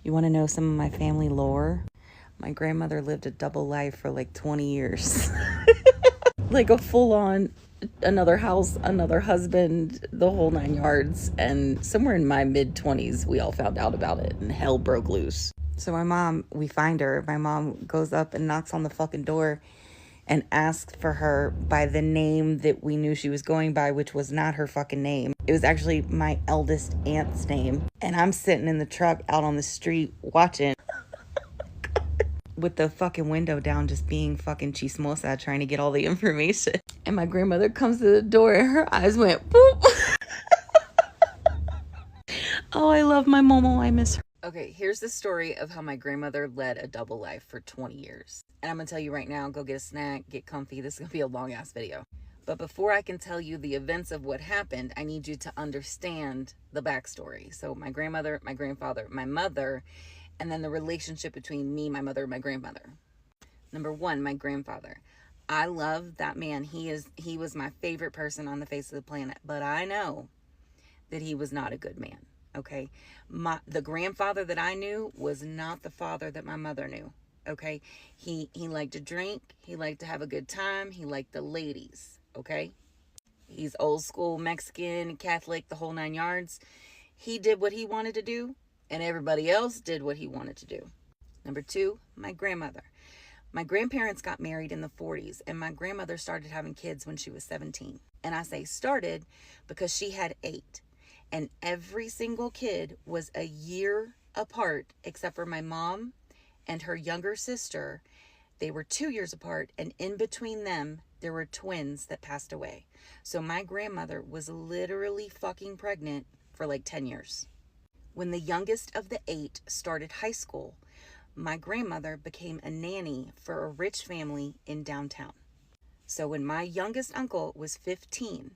You want to know some of my family lore? My grandmother lived a double life for like 20 years. Like a full-on another house, another husband, the whole 9 yards. And somewhere in my mid-20s, we all found out about it and hell broke loose. So my mom, we find her. My mom goes up and knocks on the fucking door and asks for her by the name that we knew she was going by, which was not her fucking name. It was actually my eldest aunt's name. And I'm sitting in the truck out on the street watching with the fucking window down, just being fucking chismosa, trying to get all the information. And my grandmother comes to the door and her eyes went boop. Oh, I love my Momo. I miss her. Okay, here's the story of how my grandmother led a double life for 20 years. And I'm going to tell you right now, go get a snack, get comfy. This is going to be a long ass video. But before I can tell you the events of what happened, I need you to understand the backstory. So my grandmother, my grandfather, my mother, and then the relationship between me, my mother, and my grandmother. Number one, my grandfather. I love that man. He was my favorite person on the face of the planet. But I know that he was not a good man. Okay, the grandfather that I knew was not the father that my mother knew. Okay, he liked to drink, he liked to have a good time, he liked the ladies. Okay, he's old school Mexican, Catholic, the whole 9 yards. He did what he wanted to do, and everybody else did what he wanted to do. Number two, my grandmother. My grandparents got married in the 40s, and my grandmother started having kids when she was 17. And I say started because she had 8. And every single kid was a year apart, except for my mom and her younger sister. They were 2 years apart, and in between them, there were twins that passed away. So my grandmother was literally fucking pregnant for like 10 years. When the youngest of the 8 started high school, my grandmother became a nanny for a rich family in downtown. So when my youngest uncle was 15,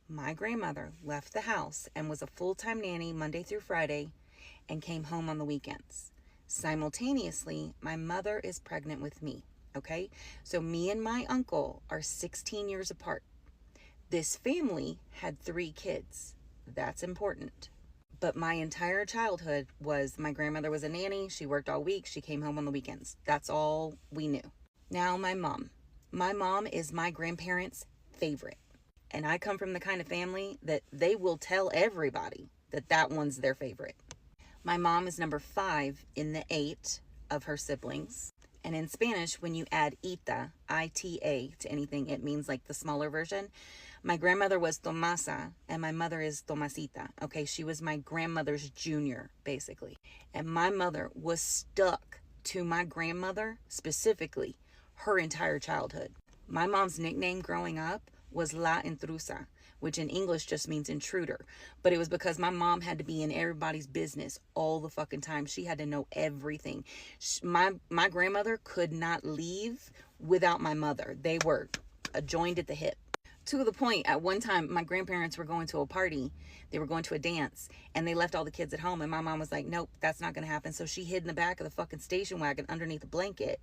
my grandmother left the house and was a full-time nanny Monday through Friday and came home on the weekends. Simultaneously, my mother is pregnant with me, okay? So me and my uncle are 16 years apart. This family had 3 kids. That's important. But my entire childhood was my grandmother was a nanny. She worked all week. She came home on the weekends. That's all we knew. Now my mom. My mom is my grandparents' favorite. And I come from the kind of family that they will tell everybody that that one's their favorite. My mom is number 5 in the 8 of her siblings. And in Spanish, when you add ita, I-T-A, to anything, it means like the smaller version. My grandmother was Tomasa, and my mother is Tomasita. Okay, she was my grandmother's junior, basically. And my mother was stuck to my grandmother, specifically, her entire childhood. My mom's nickname growing up was La Intrusa, which in English just means intruder. But it was because my mom had to be in everybody's business all the fucking time. She had to know everything. My grandmother could not leave without my mother. They were joined at the hip. To the point, at one time, my grandparents were going to a party. They were going to a dance, and they left all the kids at home. And my mom was like, nope, that's not going to happen. So she hid in the back of the fucking station wagon underneath a blanket.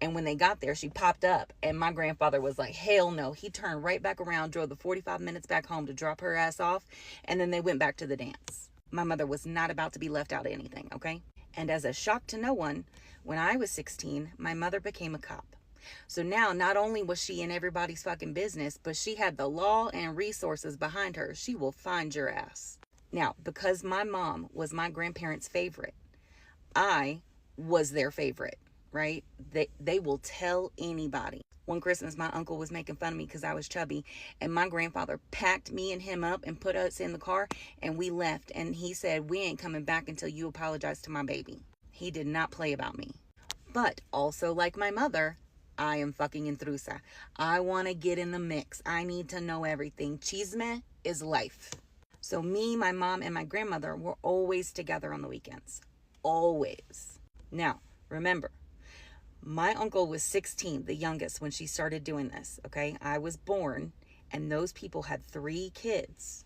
And when they got there, she popped up. And my grandfather was like, hell no. He turned right back around, drove the 45 minutes back home to drop her ass off. And then they went back to the dance. My mother was not about to be left out of anything, okay? And as a shock to no one, when I was 16, my mother became a cop. So now, not only was she in everybody's fucking business, but she had the law and resources behind her. She will find your ass. Now, because my mom was my grandparents' favorite, I was their favorite, right? They will tell anybody. One Christmas, my uncle was making fun of me because I was chubby, and my grandfather packed me and him up and put us in the car, and we left. And he said, we ain't coming back until you apologize to my baby. He did not play about me. But also, like my mother, I am fucking intrusa. I want to get in the mix. I need to know everything. Chisme is life. So me, my mom, and my grandmother were always together on the weekends. Always. Now, remember, my uncle was 16, the youngest, when she started doing this, okay? I was born, and those people had 3 kids.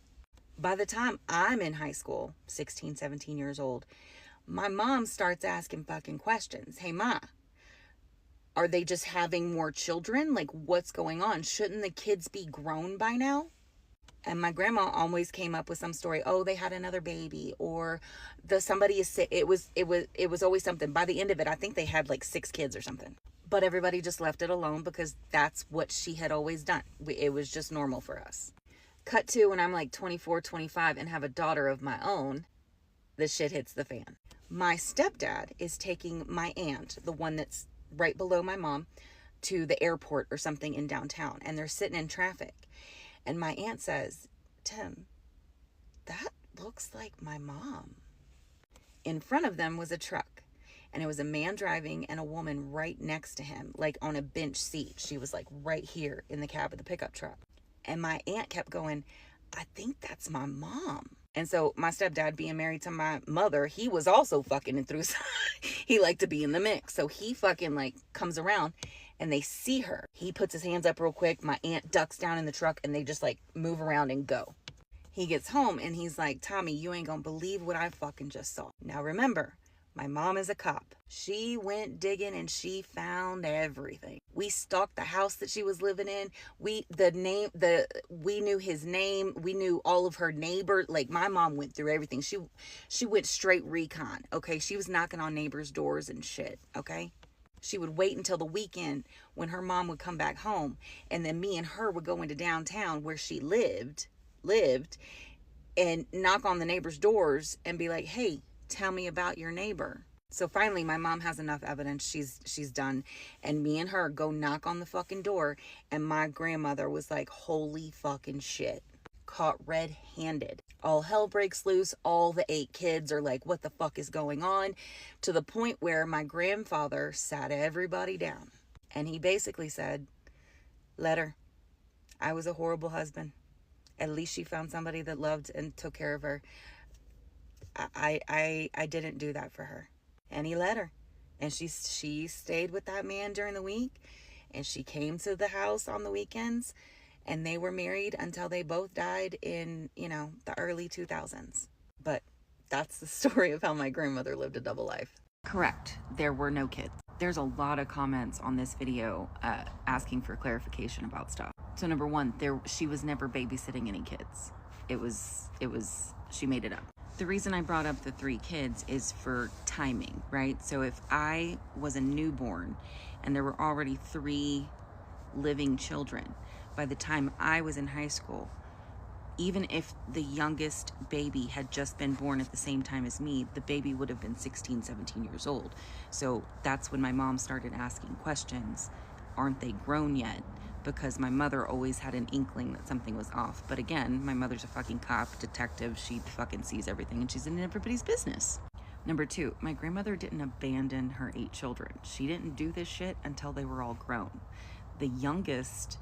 By the time I'm in high school, 16, 17 years old, my mom starts asking fucking questions. Hey, Ma, are they just having more children? Like, what's going on? Shouldn't the kids be grown by now? And my grandma always came up with some story. Oh, they had another baby, or somebody is sick. It was always something. By the end of it, I think they had like 6 kids or something. But everybody just left it alone because that's what she had always done. It was just normal for us. Cut to when I'm like 24, 25 and have a daughter of my own, the shit hits the fan. My stepdad is taking my aunt, the one that's right below my mom, to the airport or something in downtown, and they're sitting in traffic. And my aunt says, Tim, that looks like my mom. In front of them was a truck, and it was a man driving and a woman right next to him, like on a bench seat. She was like right here in the cab of the pickup truck. And my aunt kept going, I think that's my mom. And so my stepdad, being married to my mother, he was also fucking and through. He liked to be in the mix. So he fucking like comes around and they see her. He puts his hands up real quick. My aunt ducks down in the truck and they just like move around and go. He gets home and he's like, Tommy, you ain't gonna believe what I fucking just saw. Now remember, my mom is a cop. She went digging and she found everything. We stalked the house that she was living in. We knew his name. We knew all of her neighbors. Like, my mom went through everything. She went straight recon. Okay, she was knocking on neighbors' doors and shit. Okay, she would wait until the weekend when her mom would come back home, and then me and her would go into downtown where she lived, and knock on the neighbors' doors and be like, hey, tell me about your neighbor. So finally my mom has enough evidence. She's done. And me and her go knock on the fucking door. And my grandmother was like, holy fucking shit. Caught red-handed. All hell breaks loose. All the 8 kids are like, what the fuck is going on? To the point where my grandfather sat everybody down. And he basically said, let her. I was a horrible husband. At least she found somebody that loved and took care of her. I didn't do that for her. And he let her. And she stayed with that man during the week. And she came to the house on the weekends. And they were married until they both died in, the early 2000s. But that's the story of how my grandmother lived a double life. Correct. There were no kids. There's a lot of comments on this video asking for clarification about stuff. So number one, she was never babysitting any kids. She made it up. The reason I brought up the 3 kids is for timing, right? So if I was a newborn and there were already 3 living children, by the time I was in high school, even if the youngest baby had just been born at the same time as me, the baby would have been 16, 17 years old. So that's when my mom started asking questions. Aren't they grown yet? Because my mother always had an inkling that something was off. But again, my mother's a fucking cop, detective. She fucking sees everything and she's in everybody's business. Number 2, my grandmother didn't abandon her 8 children. She didn't do this shit until they were all grown. The youngest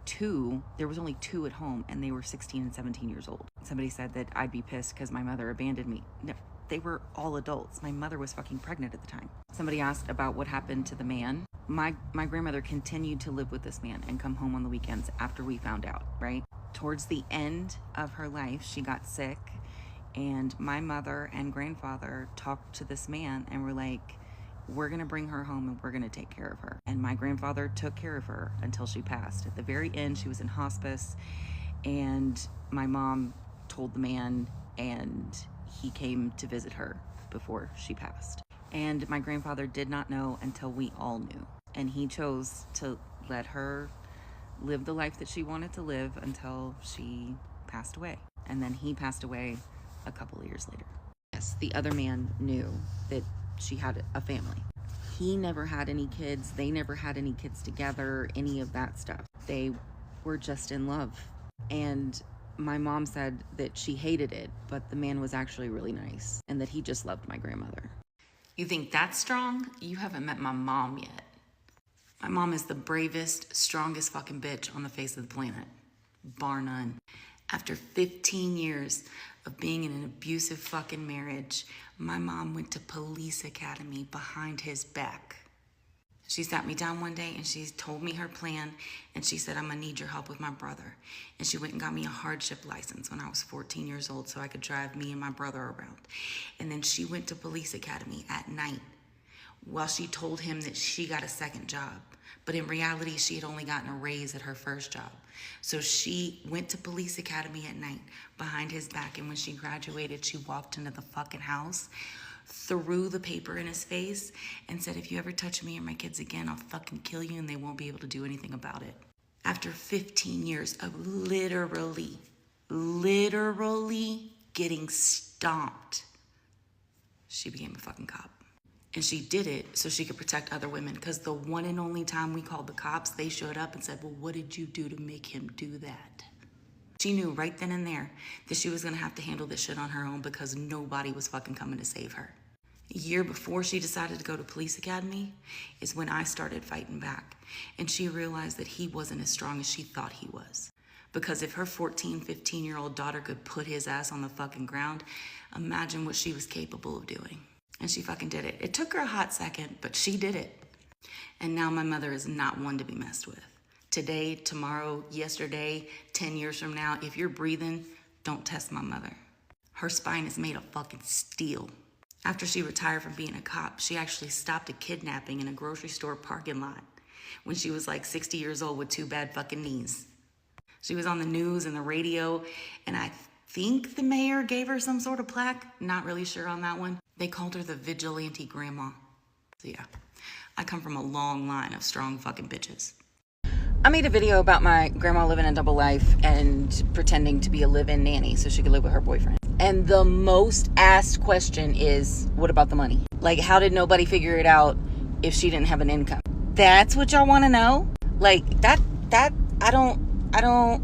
2, there was only 2 at home and they were 16 and 17 years old. Somebody said that I'd be pissed because my mother abandoned me. No, they were all adults. My mother was fucking pregnant at the time. Somebody asked about what happened to the man. My grandmother continued to live with this man and come home on the weekends after we found out, right? Towards the end of her life, she got sick, and my mother and grandfather talked to this man and were like, we're gonna bring her home and we're gonna take care of her. And my grandfather took care of her until she passed. At the very end, she was in hospice, and my mom told the man, and he came to visit her before she passed. And my grandfather did not know until we all knew. And he chose to let her live the life that she wanted to live until she passed away. And then he passed away a couple of years later. Yes, the other man knew that she had a family. He never had any kids. They never had any kids together, any of that stuff. They were just in love. And my mom said that she hated it, but the man was actually really nice and that he just loved my grandmother. You think that's strong? You haven't met my mom yet. My mom is the bravest, strongest fucking bitch on the face of the planet, bar none. After 15 years of being in an abusive fucking marriage, my mom went to police academy behind his back. She sat me down one day and she told me her plan, and she said, I'm gonna need your help with my brother. And she went and got me a hardship license when I was 14 years old so I could drive me and my brother around. And then she went to police academy at night while she told him that she got a second job. But in reality, she had only gotten a raise at her first job. So she went to police academy at night behind his back. And when she graduated, she walked into the fucking house, threw the paper in his face, and said, if you ever touch me or my kids again, I'll fucking kill you, and they won't be able to do anything about it. After 15 years of literally getting stomped, she became a fucking cop. And she did it so she could protect other women, because the one and only time we called the cops, they showed up and said, well, what did you do to make him do that? She knew right then and there that she was gonna have to handle this shit on her own, because nobody was fucking coming to save her. A year before she decided to go to police academy is when I started fighting back. And she realized that he wasn't as strong as she thought he was. Because if her 14, 15-year-old daughter could put his ass on the fucking ground, imagine what she was capable of doing. And she fucking did it. It took her a hot second, but she did it. And now my mother is not one to be messed with. Today, tomorrow, yesterday, 10 years from now, if you're breathing, don't test my mother. Her spine is made of fucking steel. After she retired from being a cop, she actually stopped a kidnapping in a grocery store parking lot when she was like 60 years old with 2 bad fucking knees. She was on the news and the radio, and I think the mayor gave her some sort of plaque. Not really sure on that one. They called her the vigilante grandma. So yeah, I come from a long line of strong fucking bitches. I made a video about my grandma living a double life and pretending to be a live-in nanny so she could live with her boyfriend. And the most asked question is, what about the money? Like, how did nobody figure it out if she didn't have an income? That's what y'all want to know? Like, I don't,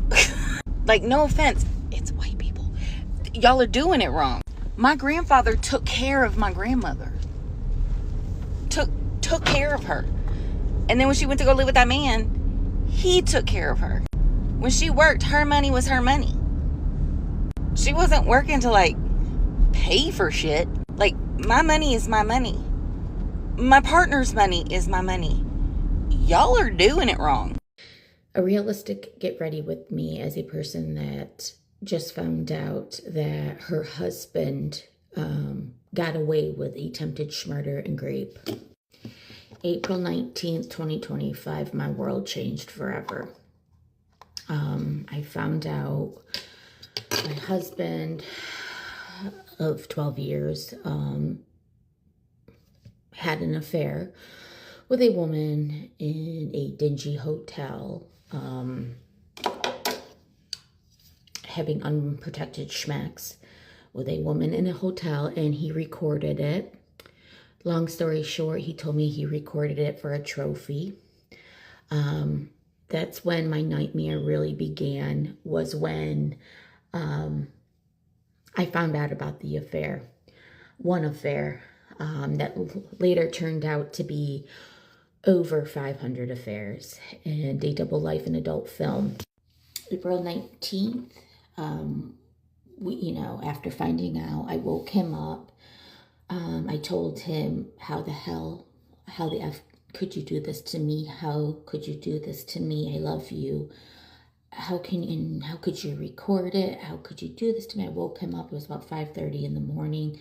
like, no offense. It's white people. Y'all are doing it wrong. My grandfather took care of my grandmother. Took care of her. And then when she went to go live with that man, he took care of her. When she worked, her money was her money. She wasn't working to, like, pay for shit. Like, my money is my money. My partner's money is my money. Y'all are doing it wrong. A realistic get ready with me as a person that just found out that her husband got away with attempted murder and rape. April 19th, 2025, my world changed forever. I found out my husband of 12 years had an affair with a woman in a dingy hotel, having unprotected schmacks with a woman in a hotel, and he recorded it. Long story short, he told me he recorded it for a trophy. That's when my nightmare really began, was when I found out about the affair. One affair that later turned out to be over 500 affairs and a double life in adult film. April 19th, after finding out, I woke him up. I told him, how the F could you do this to me? How could you do this to me? I love you. How could you record it? How could you do this to me? I woke him up. It was about 5:30 in the morning.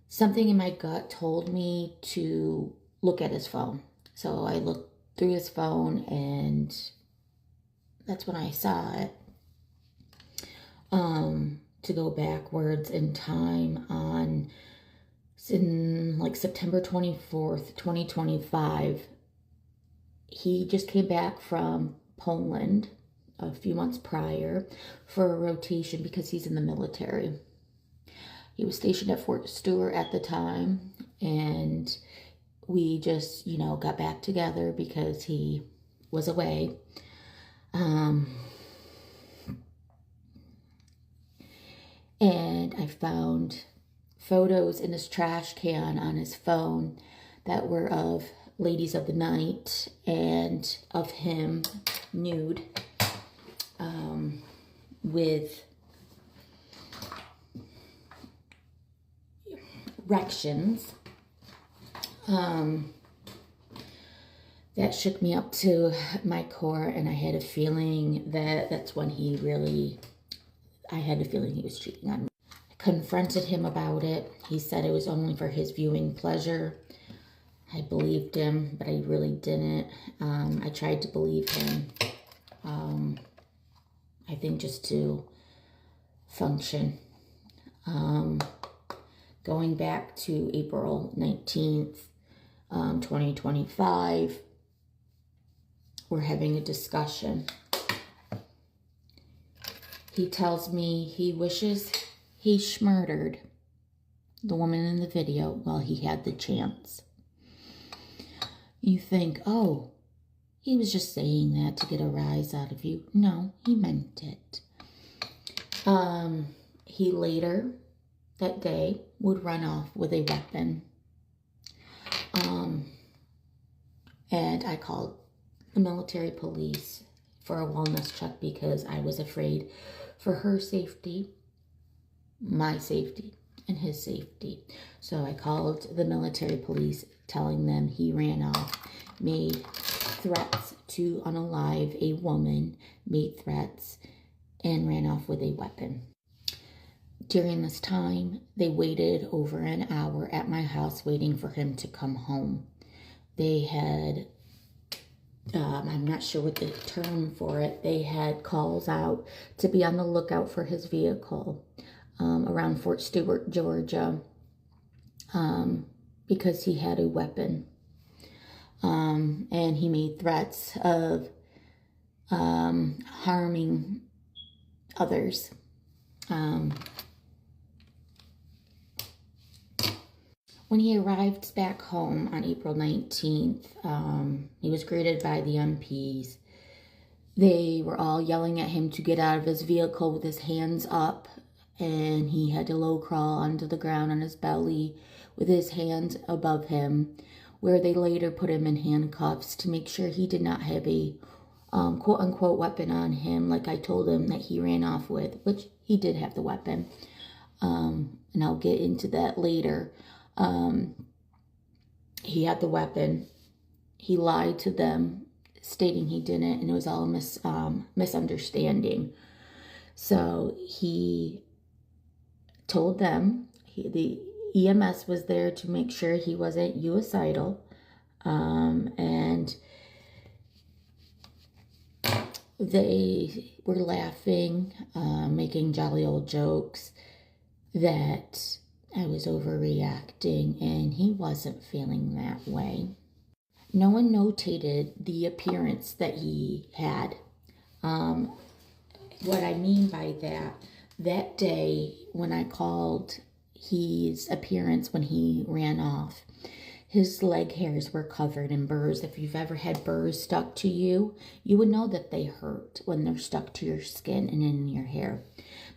Something in my gut told me to look at his phone. So I looked through his phone, and that's when I saw it. To go backwards in time, in like September 24th, 2025, he just came back from Poland a few months prior for a rotation because he's in the military. He was stationed at Fort Stewart at the time, and we just, got back together because he was away. And I found photos in his trash can on his phone that were of ladies of the night and of him nude, with erections. That shook me up to my core, and I had a feeling that's when I had a feeling he was cheating on me. I confronted him about it. He said it was only for his viewing pleasure. I believed him, but I really didn't. I tried to believe him. I think just to function. Going back to April 19th, 2025, we're having a discussion. He tells me he wishes he murdered the woman in the video while he had the chance. You think, oh, he was just saying that to get a rise out of you. No, he meant it. He later that day would run off with a weapon. And I called the military police for a wellness check because I was afraid for her safety, my safety, and his safety. So I called the military police telling them he ran off, made threats to unalive a woman, made threats, and ran off with a weapon. During this time, they waited over an hour at my house waiting for him to come home. They had, I'm not sure what the term for it, they had calls out to be on the lookout for his vehicle around Fort Stewart, Georgia, because he had a weapon. And he made threats of harming others. When he arrived back home on April 19th, he was greeted by the MPs. They were all yelling at him to get out of his vehicle with his hands up, and he had to low crawl onto the ground on his belly with his hands above him, where they later put him in handcuffs to make sure he did not have a quote-unquote weapon on him, like I told him that he ran off with, which he did have the weapon. And I'll get into that later. He had the weapon. He lied to them, stating he didn't, and it was all a misunderstanding. So he told them, the EMS was there to make sure he wasn't suicidal, and they were laughing, making jolly old jokes that I was overreacting, and he wasn't feeling that way. No one notated the appearance that he had. What I mean by that day when I called his appearance when he ran off, his leg hairs were covered in burrs. If you've ever had burrs stuck to you, you would know that they hurt when they're stuck to your skin and in your hair.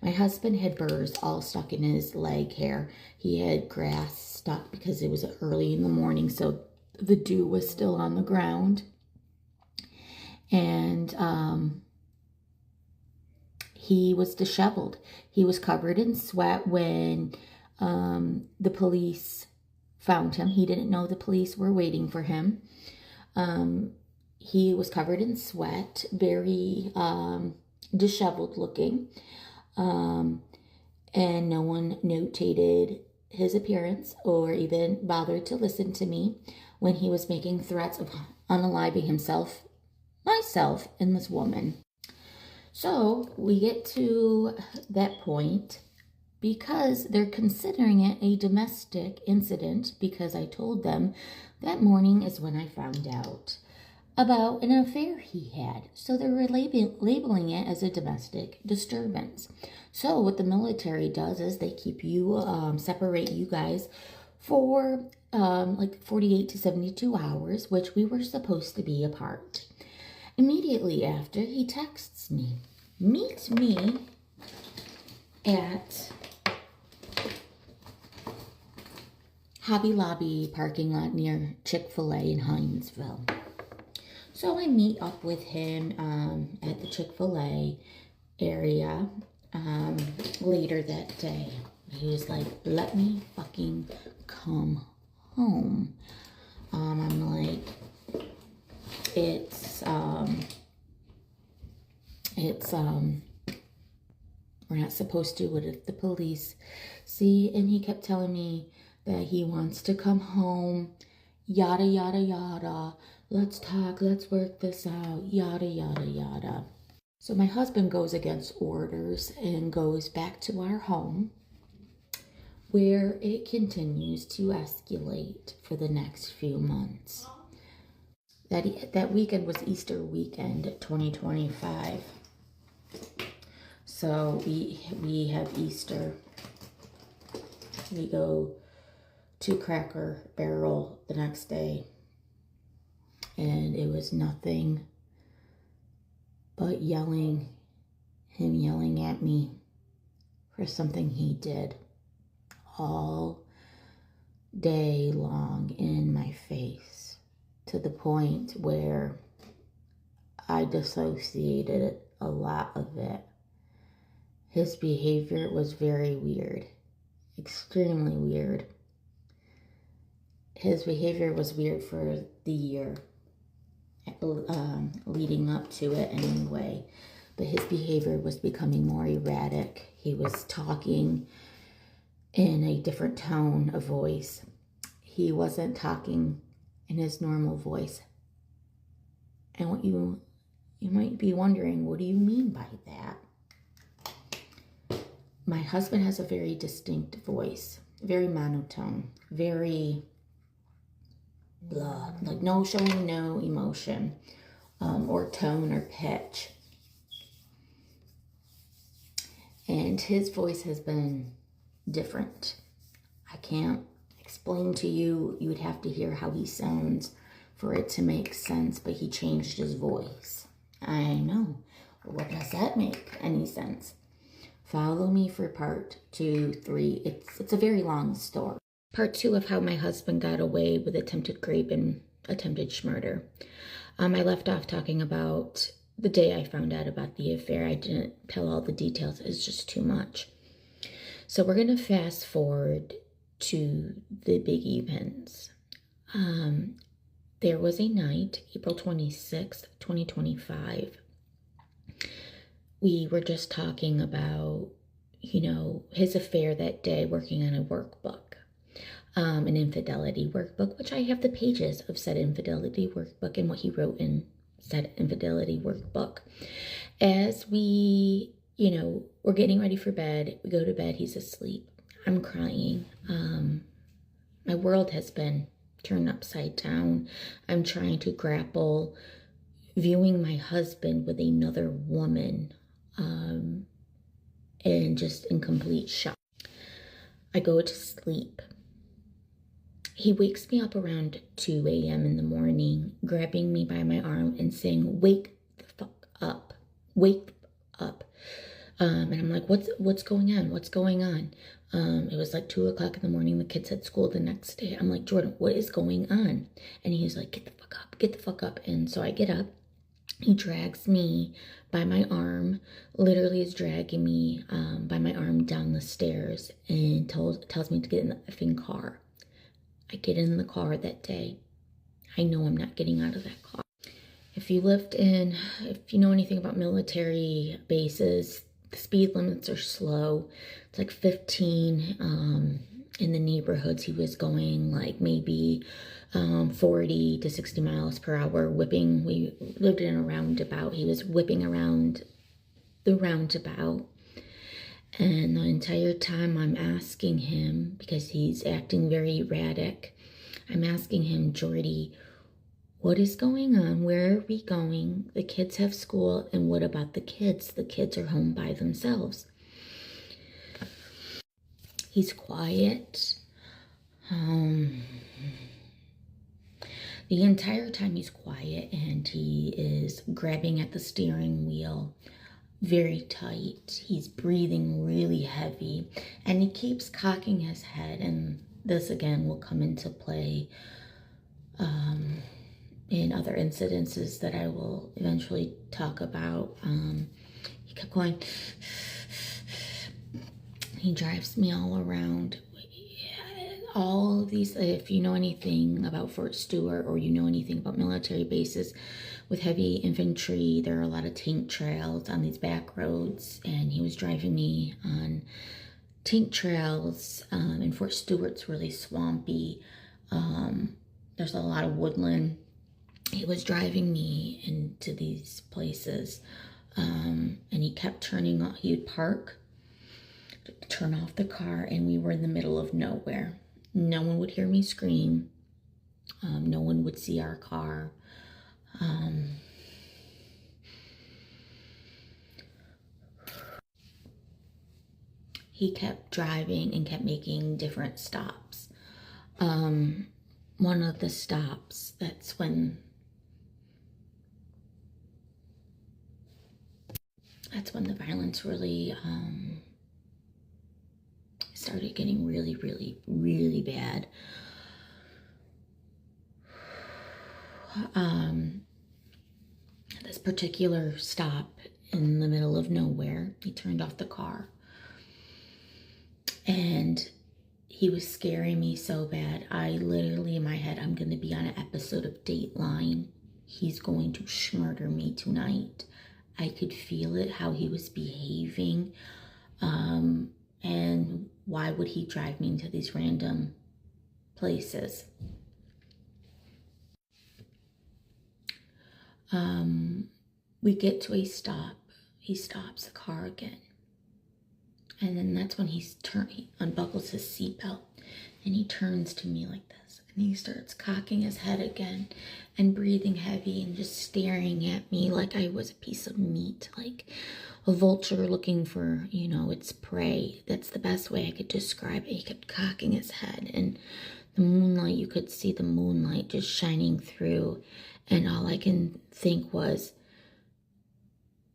My husband had burrs all stuck in his leg hair. He had grass stuck because it was early in the morning, so the dew was still on the ground. And he was disheveled. He was covered in sweat when the police found him. He didn't know the police were waiting for him. He was covered in sweat, very disheveled looking. And no one notated his appearance or even bothered to listen to me when he was making threats of unaliving himself, myself, and this woman. So we get to that point because they're considering it a domestic incident, because I told them that morning is when I found out about an affair he had. So they're labeling it as a domestic disturbance. So what the military does is they keep you, separate you guys for like 48 to 72 hours, which we were supposed to be apart. Immediately after, he texts me, meet me at Hobby Lobby parking lot near Chick-fil-A in Hinesville. So I meet up with him at the Chick-fil-A area later that day. He was like, let me fucking come home. I'm like, we're not supposed to. What if the police see? And he kept telling me that he wants to come home Yada, yada, yada. Let's talk, let's work this out. Yada, yada, yada. So my husband goes against orders and goes back to our home, where it continues to escalate for the next few months. That weekend was Easter weekend 2025. So we have Easter. We go to Cracker Barrel the next day, and it was nothing but him yelling at me for something he did all day long in my face, to the point where I dissociated a lot of it. His behavior was very weird, extremely weird. His behavior was weird for the year leading up to it anyway, but his behavior was becoming more erratic. He was talking in a different tone of voice. He wasn't talking in his normal voice. And what you might be wondering, what do you mean by that? My husband has a very distinct voice, very monotone, very blah, like showing no emotion or tone or pitch. And his voice has been different. I can't explain to you. You would have to hear how he sounds for it to make sense, but he changed his voice. I know. What does that make any sense? Follow me for part 2, 3. It's a very long story. Part 2 of how my husband got away with attempted rape and attempted murder. I left off talking about the day I found out about the affair. I didn't tell all the details. It's just too much. So we're going to fast forward to the big events. There was a night, April 26th, 2025. We were just talking about, his affair that day, working on a workbook, an infidelity workbook, which I have the pages of said infidelity workbook and what he wrote in said infidelity workbook. As we, we're getting ready for bed, we go to bed, he's asleep. I'm crying. My world has been turned upside down. I'm trying to grapple viewing my husband with another woman, and just in complete shock. I go to sleep. He wakes me up around 2 a.m. in the morning, grabbing me by my arm and saying, "Wake the fuck up. Wake up." And I'm like, what's going on? What's going on? It was like 2 o'clock in the morning. The kids had school the next day. I'm like, "Jordan, what is going on?" And he's like, "Get the fuck up, get the fuck up." And so I get up. He drags me by my arm, literally is dragging me by my arm down the stairs, and tells me to get in the effing car. I get in the car that day. I know I'm not getting out of that car. If you know anything about military bases, the speed limits are slow. It's like 15 in the neighborhoods. He was going like maybe 40 to 60 miles per hour, whipping. We lived in a roundabout. He was whipping around the roundabout. And the entire time I'm asking him, because he's acting very erratic, I'm asking him, "Jordy, what is going on? Where are we going? The kids have school, and what about the kids? The kids are home by themselves." He's quiet. The entire time he's quiet, and he is grabbing at the steering wheel very tight. He's breathing really heavy, and he keeps cocking his head, and this again will come into play in other incidences that I will eventually talk about. He kept going. He drives me all around. All of these, if you know anything about Fort Stewart, or you know anything about military bases with heavy infantry, there are a lot of tank trails on these back roads, and he was driving me on tank trails, and Fort Stewart's really swampy. The there's a lot of woodland. He was driving me into these places, and he kept turning on. He would park, turn off the car, and we were in the middle of nowhere. No one would hear me scream. No one would see our car. He kept driving and kept making different stops. One of the stops, that's when the violence really started getting really, really, really bad. This particular stop in the middle of nowhere, he turned off the car. And he was scaring me so bad. I literally, in my head, I'm going to be on an episode of Dateline. He's going to murder me tonight. I could feel it, how he was behaving. And why would he drive me into these random places? We get to a stop. He stops the car again. And then that's when he unbuckles his seatbelt and he turns to me like this. And he starts cocking his head again and breathing heavy and just staring at me like I was a piece of meat, like a vulture looking for, its prey. That's the best way I could describe it. He kept cocking his head, and the moonlight, you could see the moonlight just shining through. And all I can think was,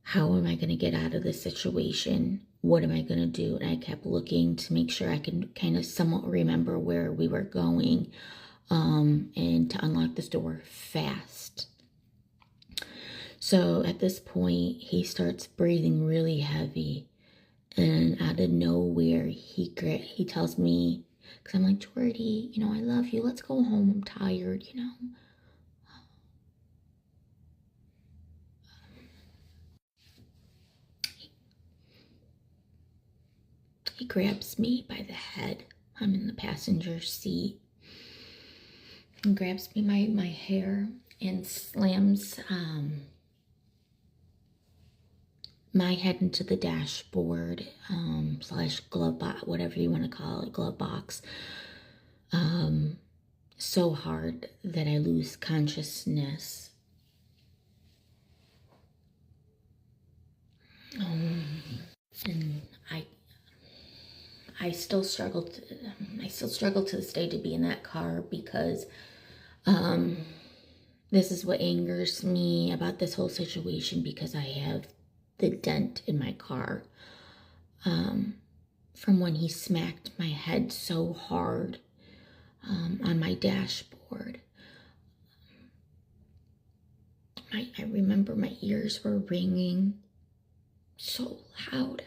how am I going to get out of this situation? What am I going to do? And I kept looking to make sure I could kind of somewhat remember where we were going, and to unlock this door fast. So at this point, he starts breathing really heavy. And out of nowhere, he tells me, because I'm like, Jordy, I love you. Let's go home. I'm tired, He grabs me by the head. I'm in the passenger seat. He grabs me by my hair and slams my head into the dashboard, slash glove box, whatever you want to call it, glove box, so hard that I lose consciousness. And I still struggle to this day to be in that car, because this is what angers me about this whole situation, because I have the dent in my car from when he smacked my head so hard on my dashboard. I remember my ears were ringing so loud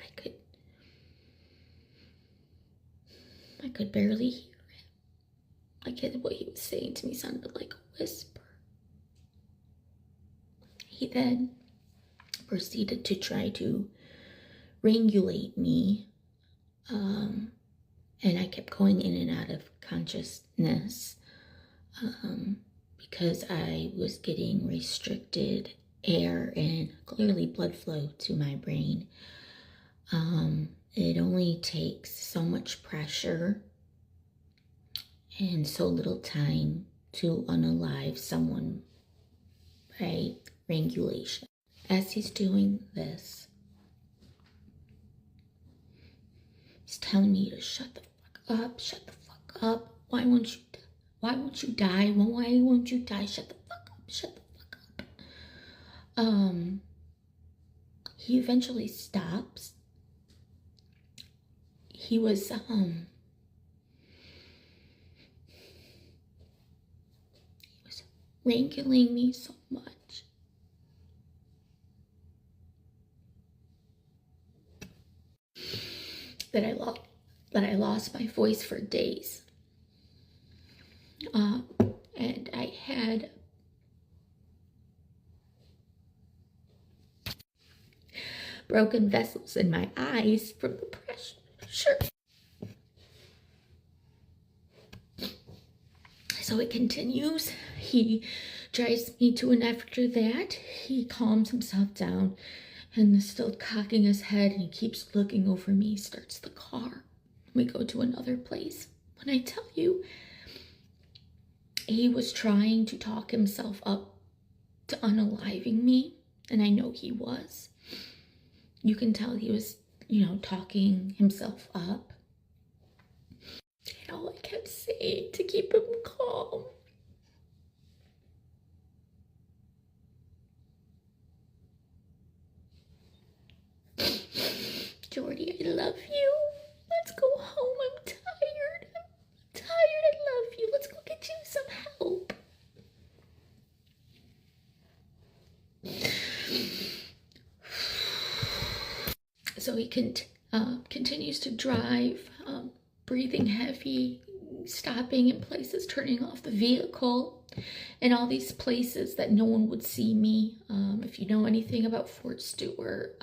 I could barely hear it. Like, what he was saying to me sounded like a whisper. He then proceeded to try to strangulate me, and I kept going in and out of consciousness because I was getting restricted air and clearly blood flow to my brain. It only takes so much pressure and so little time to unalive someone by strangulation. As he's doing this, he's telling me to shut the fuck up, shut the fuck up. Why won't you die? Why won't you die? Shut the fuck up, shut the fuck up. He eventually stops. He was wrangling me so much that I lost my voice for days. And I had broken vessels in my eyes from the pressure. So So it continues. He drives me to, and after that, he calms himself down and is still cocking his head, and he keeps looking over me. He starts the car. We go to another place. When I tell you, he was trying to talk himself up to unaliving me, and I know he was. You can tell he was, talking himself up. And all I kept saying to keep him calm, Jordy, I love you. Let's go home. I'm tired. I'm tired. I love you. Let's go get you some help. So he continues to drive, breathing heavy, stopping in places, turning off the vehicle, and all these places that no one would see me. If you know anything about Fort Stewart,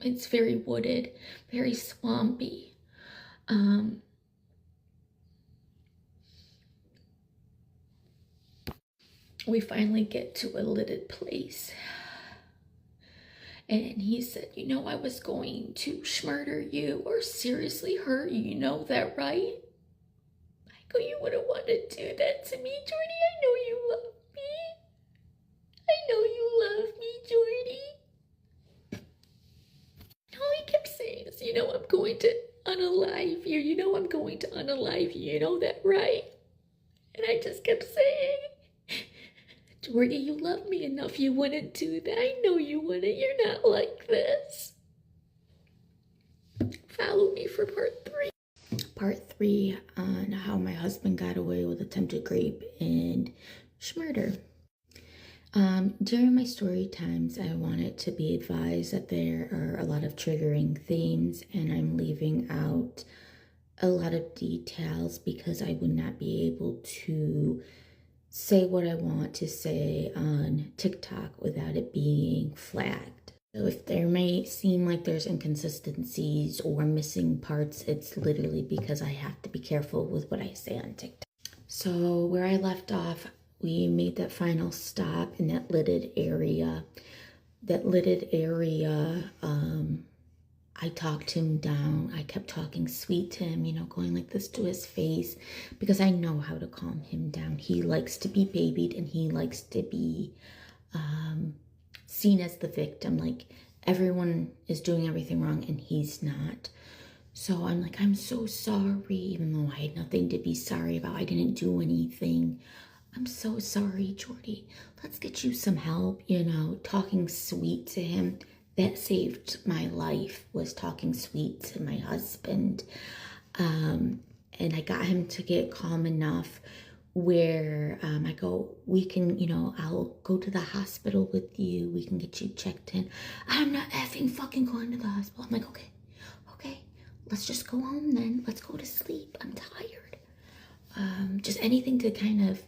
it's very wooded, very swampy. We finally get to a lidded place. And he said, I was going to murder you or seriously hurt you. You know that, right? I go, you wouldn't want to do that to me, Jordy. I know you love me. I know you love me, Jordy. All he kept saying is, I'm going to unalive you. I'm going to unalive you. You know that, right? And I just kept saying, Jordy, you love me enough. You wouldn't do that. I know you wouldn't. You're not like this. Follow me for part 3. Part 3 on how my husband got away with attempted rape and murder. During my story times, I wanted to be advised that there are a lot of triggering themes, and I'm leaving out a lot of details because I would not be able to say what I want to say on TikTok without it being flagged. So if there may seem like there's inconsistencies or missing parts, it's literally because I have to be careful with what I say on TikTok. So where I left off, we made that final stop in that lidded area. I talked him down. I kept talking sweet to him, going like this to his face because I know how to calm him down. He likes to be babied and he likes to be seen as the victim. Like everyone is doing everything wrong and he's not. So I'm like, I'm so sorry, even though I had nothing to be sorry about. I didn't do anything. I'm so sorry, Jordy. Let's get you some help, talking sweet to him. That saved my life, was talking sweet to my husband. And I got him to get calm enough where I go, we can, I'll go to the hospital with you. We can get you checked in. I'm not effing fucking going to the hospital. I'm like, okay, let's just go home then. Let's go to sleep. I'm tired. Just anything to kind of,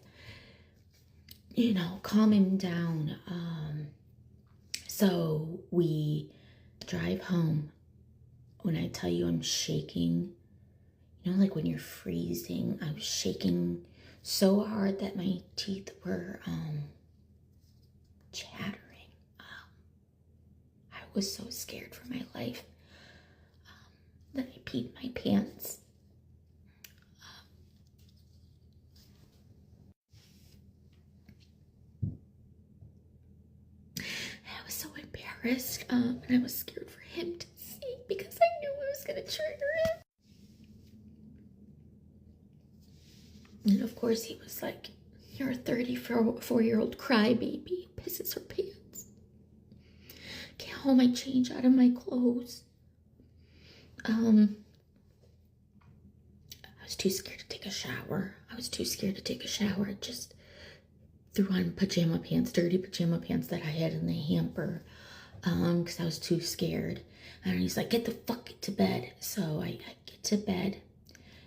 calm him down. So we drive home. When I tell you I'm shaking, like when you're freezing, I was shaking so hard that my teeth were chattering. I was so scared for my life that I peed my pants. I was so embarrassed, and I was scared for him to see because I knew it was going to trigger him. And of course he was like, you're a 34-year-old crybaby, pisses her pants. Get all my change out of my clothes. I was too scared to take a shower. I just threw on pajama pants, dirty pajama pants that I had in the hamper, because I was too scared. And he's like, get the fuck to bed. So I get to bed,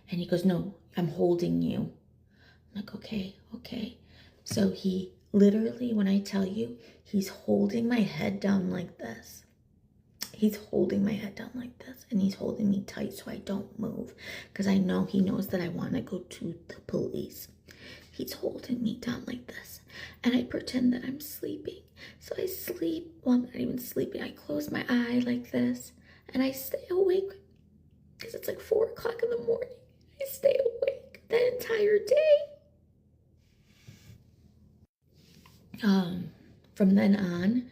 and he goes, no, I'm holding you. I'm like, okay. So he literally, when I tell you, he's holding my head down like this. He's holding my head down like this, and he's holding me tight so I don't move, because I know he knows that I want to go to the police. He's holding me down like this, and I pretend that I'm sleeping. So I sleep. Well, I'm not even sleeping. I close my eye like this, and I stay awake because it's like 4 o'clock in the morning. I stay awake that entire day. From then on,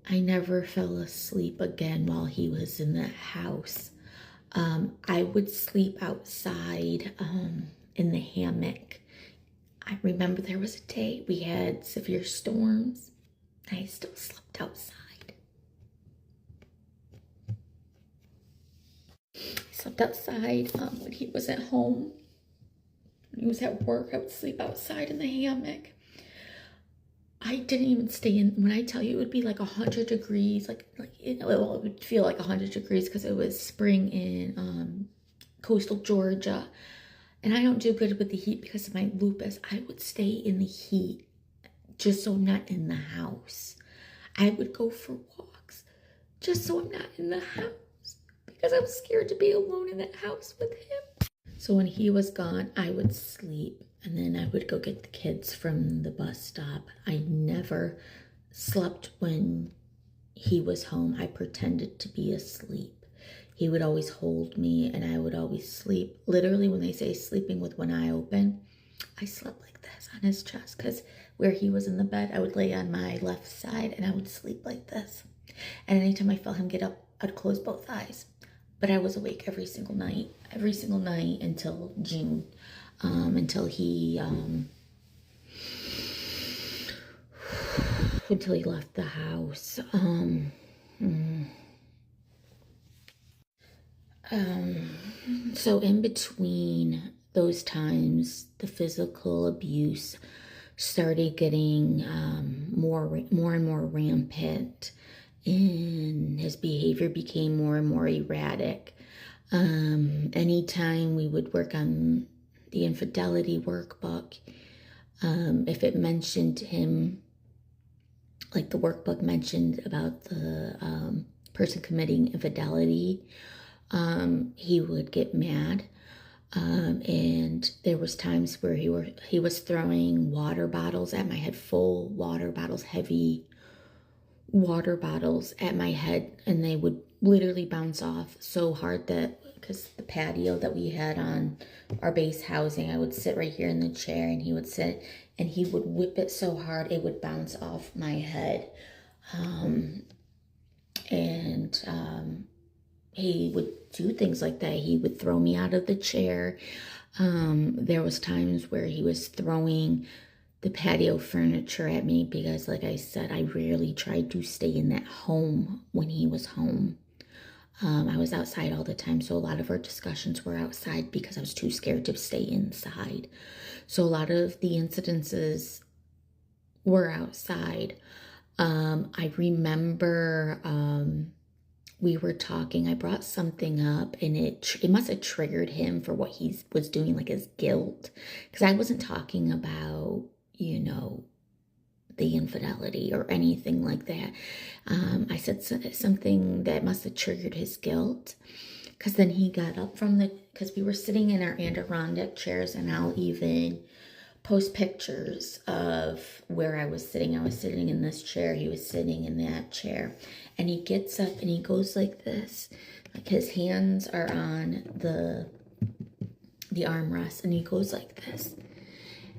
I never fell asleep again while he was in the house. I would sleep outside in the hammock. I remember there was a day we had severe storms. I still slept outside. I slept outside when he was at home. When he was at work, I would sleep outside in the hammock. I didn't even stay in. When I tell you it would be like 100 degrees, it would feel like 100 degrees because it was spring in coastal Georgia. And I don't do good with the heat because of my lupus. I would stay in the heat just so I'm not in the house. I would go for walks just so I'm not in the house because I'm scared to be alone in that house with him. So when he was gone, I would sleep, and then I would go get the kids from the bus stop. I never slept when he was home. I pretended to be asleep. He would always hold me, and I would always sleep. Literally, when they say sleeping with one eye open, I slept like this on his chest, because where he was in the bed, I would lay on my left side, and I would sleep like this. And anytime I felt him get up, I'd close both eyes. But I was awake every single night until June, until he left the house. So in between those times, the physical abuse started getting more and more rampant, and his behavior became more and more erratic. Anytime we would work on the infidelity workbook, if it mentioned him, like the workbook mentioned about the person committing infidelity, he would get mad. And there was times where he was throwing water bottles at my head, full water bottles, heavy water bottles at my head, and they would literally bounce off so hard that, because the patio that we had on our base housing, I would sit right here in the chair, and he would sit, and he would whip it so hard it would bounce off my head. He would do things like that. He would throw me out of the chair. There was times where he was throwing the patio furniture at me because, like I said, I rarely tried to stay in that home when he was home. I was outside all the time, so a lot of our discussions were outside because I was too scared to stay inside. So a lot of the incidences were outside. I remember we were talking, I brought something up, and it must have triggered him for what he was doing, like his guilt, because I wasn't talking about, the infidelity or anything like that. I said something that must have triggered his guilt, because then he got up because we were sitting in our Adirondack chairs, and I'll even post pictures of where I was sitting. I was sitting in this chair, he was sitting in that chair, and he gets up and he goes like this, like his hands are on the armrest, and he goes like this, and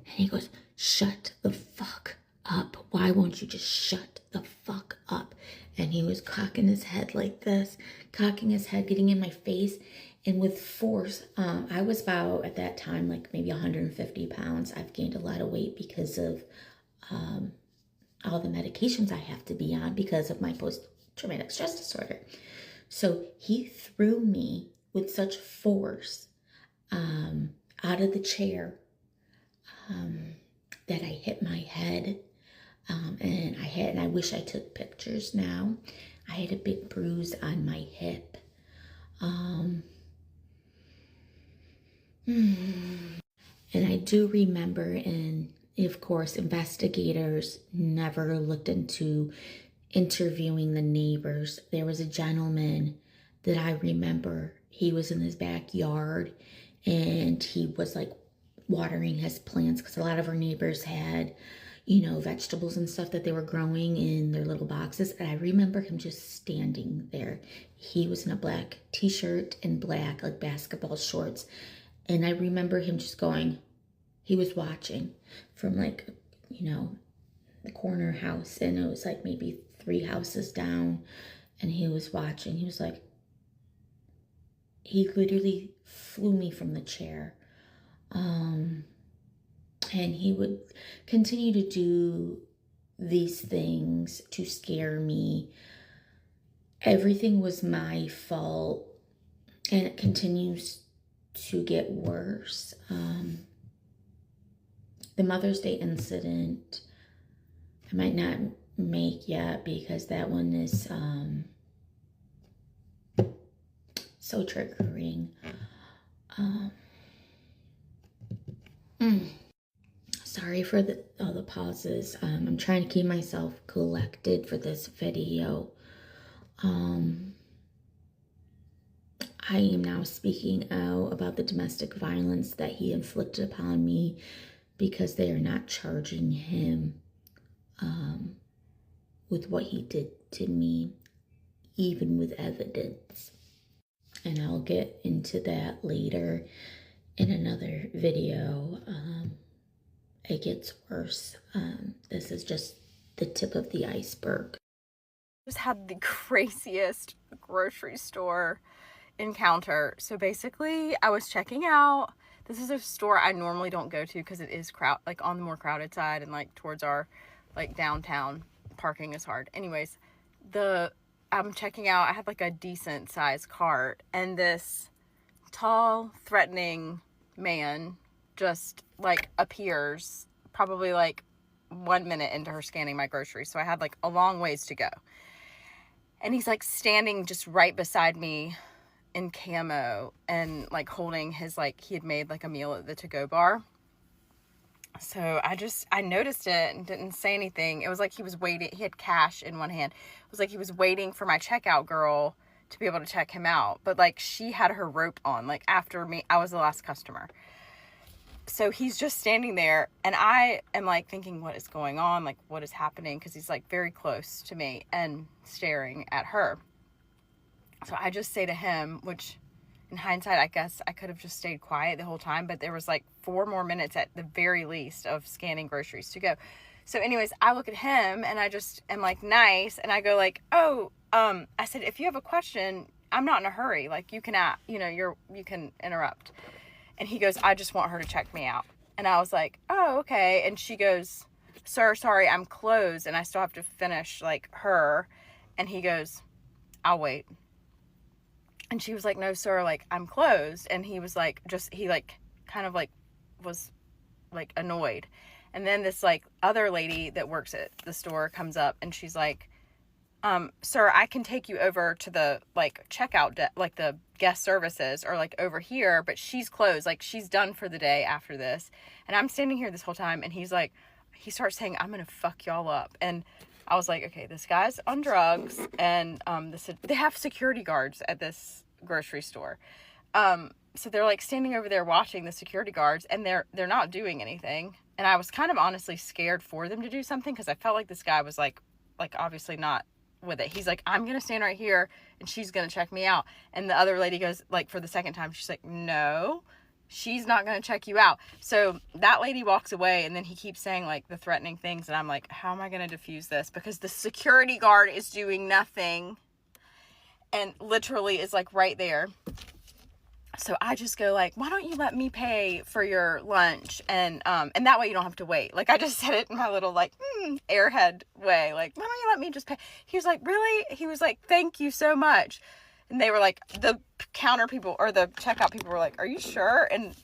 he goes, "Shut the fuck up. Why won't you just shut the fuck up?" And he was cocking his head like this, getting in my face, and with force. I was about, at that time, like maybe 150 pounds. I've gained a lot of weight because of all the medications I have to be on because of my post-traumatic stress disorder. So he threw me with such force out of the chair that I hit my head. And I wish I took pictures now. I had a big bruise on my hip. And I do remember, and of course, investigators never looked into interviewing the neighbors. There was a gentleman that I remember, he was in his backyard, and he was like watering his plants, because a lot of our neighbors had, vegetables and stuff that they were growing in their little boxes. And I remember him just standing there. He was in a black t-shirt and black, like, basketball shorts. And I remember him just going, he was watching from, like, the corner house. And it was like maybe 3 houses down. And he was watching. He was like, he literally flew me from the chair. And he would continue to do these things to scare me. Everything was my fault, and it continues to get worse. The Mother's Day incident, I might not make yet, because that one is so triggering. Sorry for all the pauses. I'm trying to keep myself collected for this video. I am now speaking out about the domestic violence that he inflicted upon me, because they are not charging him with what he did to me, even with evidence. And I'll get into that later in another video. It gets worse. This is just the tip of the iceberg. Just had the craziest grocery store encounter. So basically, I was checking out. This is a store I normally don't go to because it is on the more crowded side, and like towards our downtown. Parking is hard. Anyways, I'm checking out. I had like a decent sized cart, and this tall, threatening man just like appears probably like 1 minute into her scanning my groceries. So I had like a long ways to go. And he's like standing just right beside me in camo, and like holding his, like, he had made like a meal at the to-go bar. So I noticed it and didn't say anything. It was like he was waiting. He had cash in one hand. It was like he was waiting for my checkout girl to be able to check him out. But like, she had her rope on, like, after me. I was the last customer. So he's just standing there, and I am like thinking, what is going on? Like, what is happening? Because he's like very close to me and staring at her. So I just say to him, which in hindsight, I guess I could have just stayed quiet the whole time, but there was like 4 more minutes at the very least of scanning groceries to go. So anyways, I look at him, and I just am like nice, and I go like, oh, I said, if you have a question, I'm not in a hurry. Like, you can, you can interrupt. And he goes, I just want her to check me out. And I was like, oh, okay. And she goes, sir, sorry, I'm closed, and I still have to finish like her. And he goes, I'll wait. And she was like, no, sir, like, I'm closed. And he was like, he like kind of like was like annoyed. And then this like other lady that works at the store comes up, and she's like, sir, I can take you over to the like checkout, like the guest services, or like over here, but she's closed. Like, she's done for the day after this. And I'm standing here this whole time, and he's like, he starts saying, I'm going to fuck y'all up. And I was like, okay, this guy's on drugs, and they have security guards at this grocery store. So they're like standing over there watching the security guards, and they're not doing anything. And I was kind of honestly scared for them to do something, because I felt like this guy was like obviously not with it. He's like, I'm gonna stand right here, and she's gonna check me out. And the other lady goes, like, for the second time, she's like, no, she's not gonna check you out. So that lady walks away, and then he keeps saying like the threatening things, and I'm like, how am I gonna diffuse this? Because the security guard is doing nothing, and literally is like right there. So I just go like, why don't you let me pay for your lunch? And that way you don't have to wait. Like, I just said it in my little like airhead way. Like, why don't you let me just pay? He was like, really? He was like, thank you so much. And they were like, the counter people or the checkout people were like, are you sure? And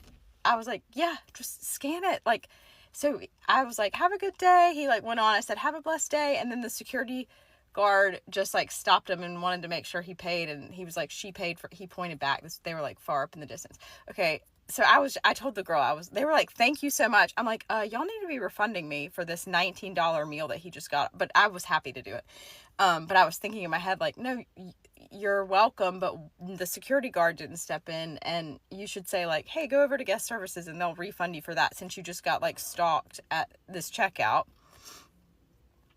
I was like, yeah, just scan it. Like, so I was like, have a good day. He like went on. I said, have a blessed day. And then the security guard just like stopped him and wanted to make sure he paid, and he was like, she paid for, he pointed back. They were like far up in the distance. Okay, so I told the girl, they were like, thank you so much. I'm like, y'all need to be refunding me for this $19 meal that he just got. But I was happy to do it. But I was thinking in my head like, no, you're welcome, but the security guard didn't step in, and you should say like, hey, go over to guest services and they'll refund you for that since you just got like stalked at this checkout.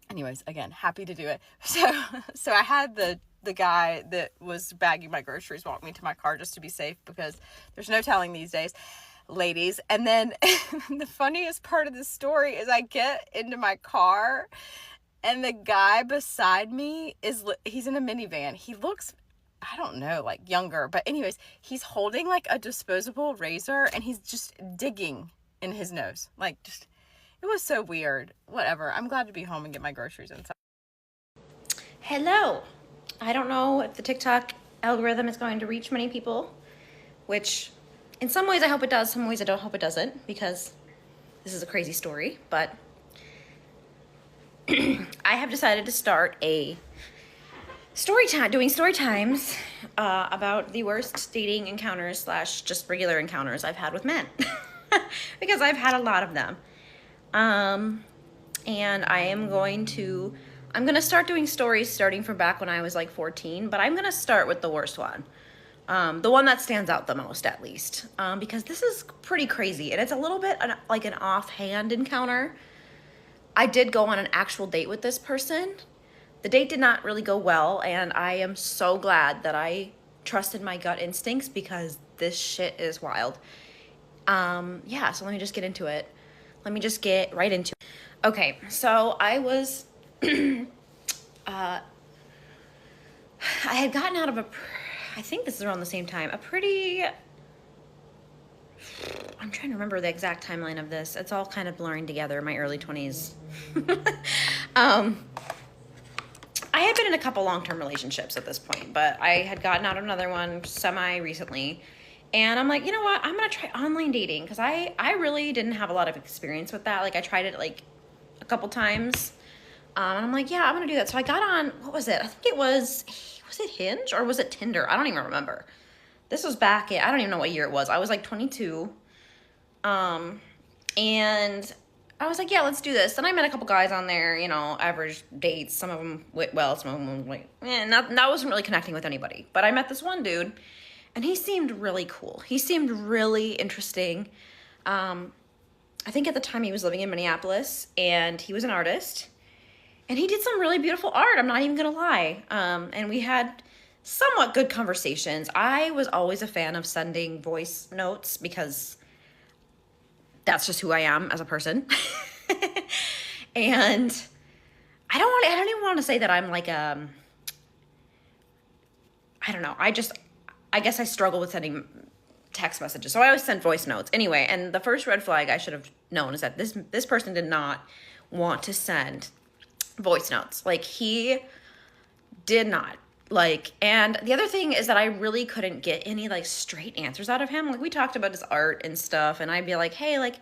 Anyways, again, happy to do it. So I had the guy that was bagging my groceries walk me to my car just to be safe, because there's no telling these days, ladies. And then the funniest part of the story is I get into my car and the guy beside me he's in a minivan. He looks, I don't know, like younger, but anyways, he's holding like a disposable razor and he's just digging in his nose. Like, just, it was so weird. Whatever. I'm glad to be home and get my groceries inside. Hello. I don't know if the TikTok algorithm is going to reach many people, which in some ways I hope it does, some ways I don't hope it doesn't, because this is a crazy story, but I have decided to start a doing story times about the worst dating encounters / just regular encounters I've had with men, because I've had a lot of them. And I'm going to start doing stories starting from back when I was like 14, but I'm going to start with the worst one. The one that stands out the most, at least, because this is pretty crazy, and it's a little bit like an offhand encounter. I did go on an actual date with this person. The date did not really go well, and I am so glad that I trusted my gut instincts, because this shit is wild. Yeah, so let me just get into it. Let me just get right into it. Okay, so I was, I had gotten out of I think this is around the same time, I'm trying to remember the exact timeline of this. It's all kind of blurring together, my early 20s. I had been in a couple long-term relationships at this point, but I had gotten out of another one semi-recently. And I'm like, you know what? I'm going to try online dating, because I really didn't have a lot of experience with that. Like, I tried it like a couple times. And I'm like, yeah, I'm going to do that. So I got on, what was it? I think it was it Hinge or was it Tinder? I don't even remember. This was back in, I don't even know what year it was. I was like 22. And I was like, yeah, let's do this. And I met a couple guys on there, you know, average dates. Some of them went well, some of them went, that wasn't really connecting with anybody. But I met this one dude, and he seemed really cool. He seemed really interesting. I think at the time he was living in Minneapolis, and he was an artist. And he did some really beautiful art, I'm not even gonna lie. And we had somewhat good conversations. I was always a fan of sending voice notes, because that's just who I am as a person. And I don't even want to say that I'm like I don't know. I guess I struggle with sending text messages. So I always send voice notes. Anyway, and the first red flag I should have known is that this person did not want to send voice notes. Like, he did not. Like, and the other thing is that I really couldn't get any like straight answers out of him. Like, we talked about his art and stuff, and I'd be like, hey, like,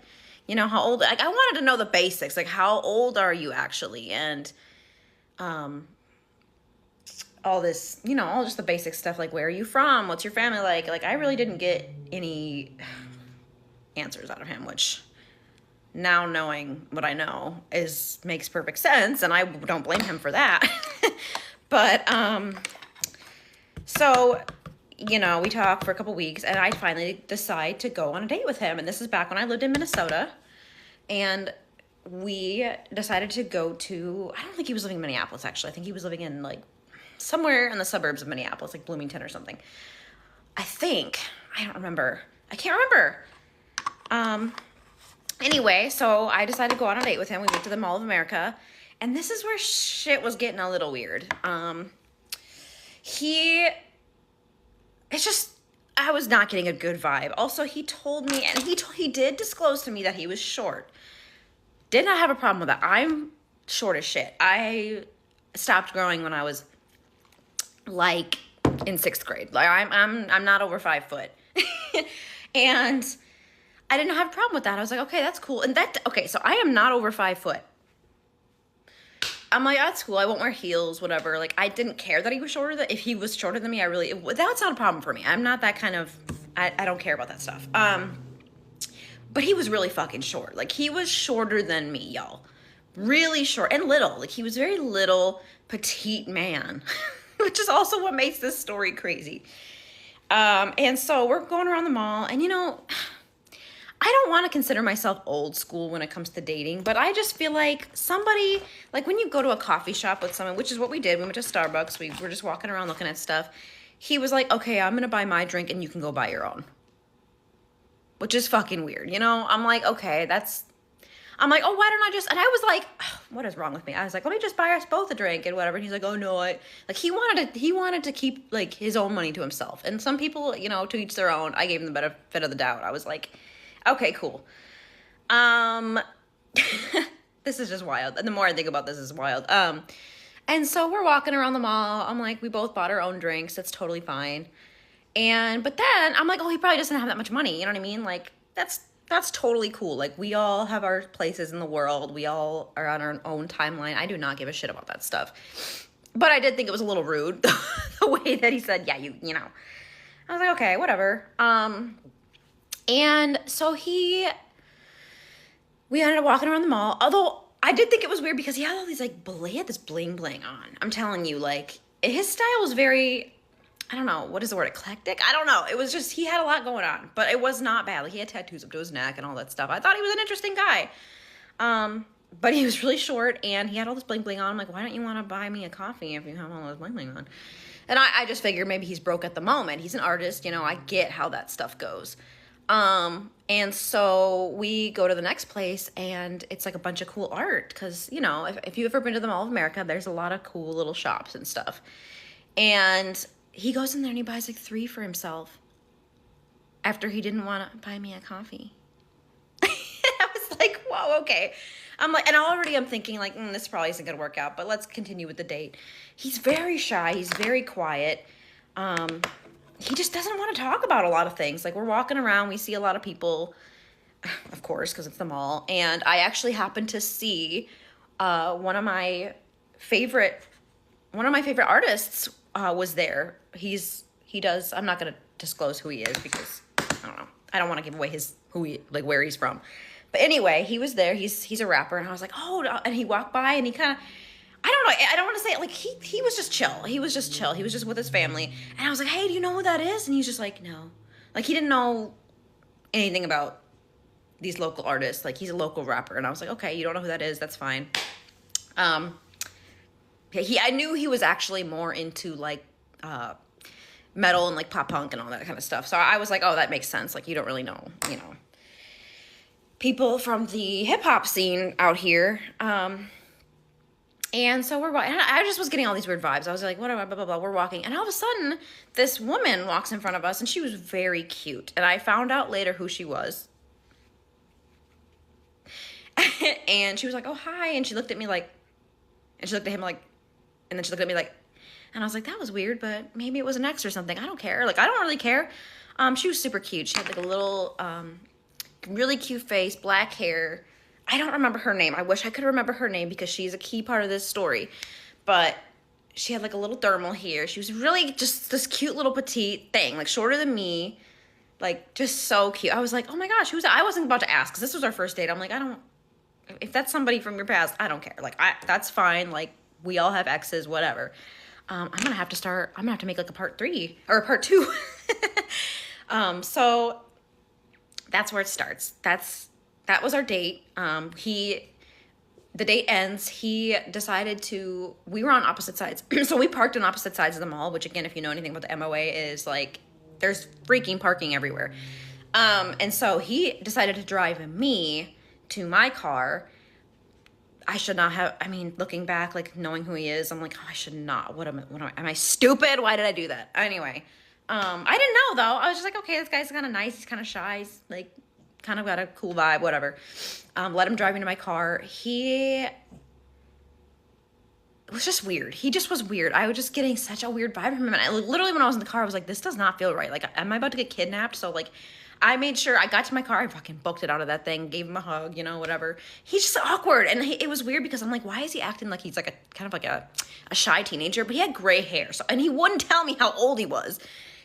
you know, how old, like, I wanted to know the basics, like, how old are you actually? And all this, you know, all just the basic stuff, like, where are you from? What's your family like? Like, I really didn't get any answers out of him, which now knowing what I know makes perfect sense, and I don't blame him for that. But, so, you know, we talk for a couple weeks, and I finally decide to go on a date with him. And this is back when I lived in Minnesota, and we decided to go to, I don't think he was living in Minneapolis, actually. I think he was living in, like, somewhere in the suburbs of Minneapolis, like Bloomington or something. I don't remember. I can't remember. Anyway, so I decided to go on a date with him. We went to the Mall of America, and this is where shit was getting a little weird. I was not getting a good vibe. Also, he told me, and he did disclose to me that he was short. Did not have a problem with that. I'm short as shit. I stopped growing when I was like in 6th grade. Like, I'm not over 5 foot. And I didn't have a problem with that. I was like, okay, that's cool. Okay, so I am not over 5 foot. I'm like, that's cool. I won't wear heels, whatever. Like, I didn't care that he was shorter. If he was shorter than me, that's not a problem for me. I'm not that kind of, I don't care about that stuff. But he was really fucking short. Like, he was shorter than me, y'all. Really short and little. Like, he was very little, petite man. which is also what makes this story crazy. And so we're going around the mall, and you know, I don't want to consider myself old school when it comes to dating, but I just feel like somebody, like when you go to a coffee shop with someone, which is what we did. We went to Starbucks. We were just walking around looking at stuff. He was like, okay, I'm going to buy my drink and you can go buy your own. Which is fucking weird, you know? I'm like, okay, I'm like, oh, why don't I just, and I was like, oh, what is wrong with me? I was like, let me just buy us both a drink and whatever. And he's like, oh no, like he wanted to keep like his own money to himself. And some people, you know, to each their own. I gave him the benefit of the doubt. I was like, okay, cool. This is just wild. And the more I think about this, is wild. And so we're walking around the mall. I'm like, we both bought our own drinks. That's totally fine. But then I'm like, oh, he probably doesn't have that much money. You know what I mean? Like, that's totally cool. Like, we all have our places in the world. We all are on our own timeline. I do not give a shit about that stuff. But I did think it was a little rude, the way that he said, yeah, you know. I was like, okay, whatever. And so we ended up walking around the mall. Although I did think it was weird because he had all these he had this bling bling on. I'm telling you, like, his style was very, I don't know, what is the word, eclectic? I don't know. It was just, he had a lot going on, but it was not bad. Like, he had tattoos up to his neck and all that stuff. I thought he was an interesting guy. But he was really short and he had all this bling bling on. I'm like, why don't you want to buy me a coffee if you have all this bling bling on? And I just figured maybe he's broke at the moment. He's an artist, you know, I get how that stuff goes. And so we go to the next place and it's like a bunch of cool art. Cause you know, if you've ever been to the Mall of America, there's a lot of cool little shops and stuff. And he goes in there and he buys like 3 for himself after he didn't want to buy me a coffee. I was like, whoa, okay. I'm like, and already I'm thinking like, this probably isn't gonna work out, but let's continue with the date. He's very shy. He's very quiet. He just doesn't want to talk about a lot of things. Like, we're walking around, we see a lot of people, of course, because it's the mall. And I actually happened to see one of my favorite artists was there. He does, I'm not gonna disclose who he is because I don't know. I don't want to give away where he's from. But anyway, he was there. He's a rapper, and I was like, oh, and he walked by, and he kind of, I don't know, I don't want to say it, like, he was just chill. He was just chill. He was just with his family. And I was like, hey, do you know who that is? And he's just like, no. Like, he didn't know anything about these local artists. Like, he's a local rapper. And I was like, okay, you don't know who that is. That's fine. I knew he was actually more into, like, metal and, like, pop punk and all that kind of stuff. So I was like, oh, that makes sense. Like, you don't really know, you know, people from the hip-hop scene out here. And so we're walking, and I just was getting all these weird vibes. I was like, whatever, blah, blah, blah. We're walking. And all of a sudden, this woman walks in front of us, and she was very cute. And I found out later who she was. And she was like, oh, hi. And she looked at me like, and she looked at him like, and then she looked at me like, and I was like, that was weird, but maybe it was an ex or something. I don't care. Like, I don't really care. She was super cute. She had like a little, really cute face, black hair. I don't remember her name. I wish I could remember her name because she's a key part of this story. But she had like a little thermal here. She was really just this cute little petite thing, like shorter than me, like just so cute. I was like, oh my gosh, who's that? I wasn't about to ask because this was our first date. I'm like, if that's somebody from your past, I don't care. Like, that's fine. Like, we all have exes, whatever. I'm gonna have to make like a part 3 or a part 2. So that's where it starts. That was our date. The date ends. He decided we were on opposite sides. So we parked on opposite sides of the mall, which again, if you know anything about the MOA, is like, there's freaking parking everywhere. And so he decided to drive me to my car. I should not have, I mean, looking back, like knowing who he is, I'm like, oh, I should not. Am I stupid? Why did I do that? Anyway, I didn't know though. I was just like, okay, this guy's kind of nice. He's kind of shy. He's like, kind of got a cool vibe, whatever. Let him drive me to my car. It was just weird. He just was weird. I was just getting such a weird vibe from him. And literally when I was in the car, I was like, this does not feel right. Like, am I about to get kidnapped? So like, I made sure I got to my car. I fucking booked it out of that thing, gave him a hug, you know, whatever. He's just awkward. And it was weird because I'm like, why is he acting like he's like a shy teenager? But he had gray hair. And he wouldn't tell me how old he was.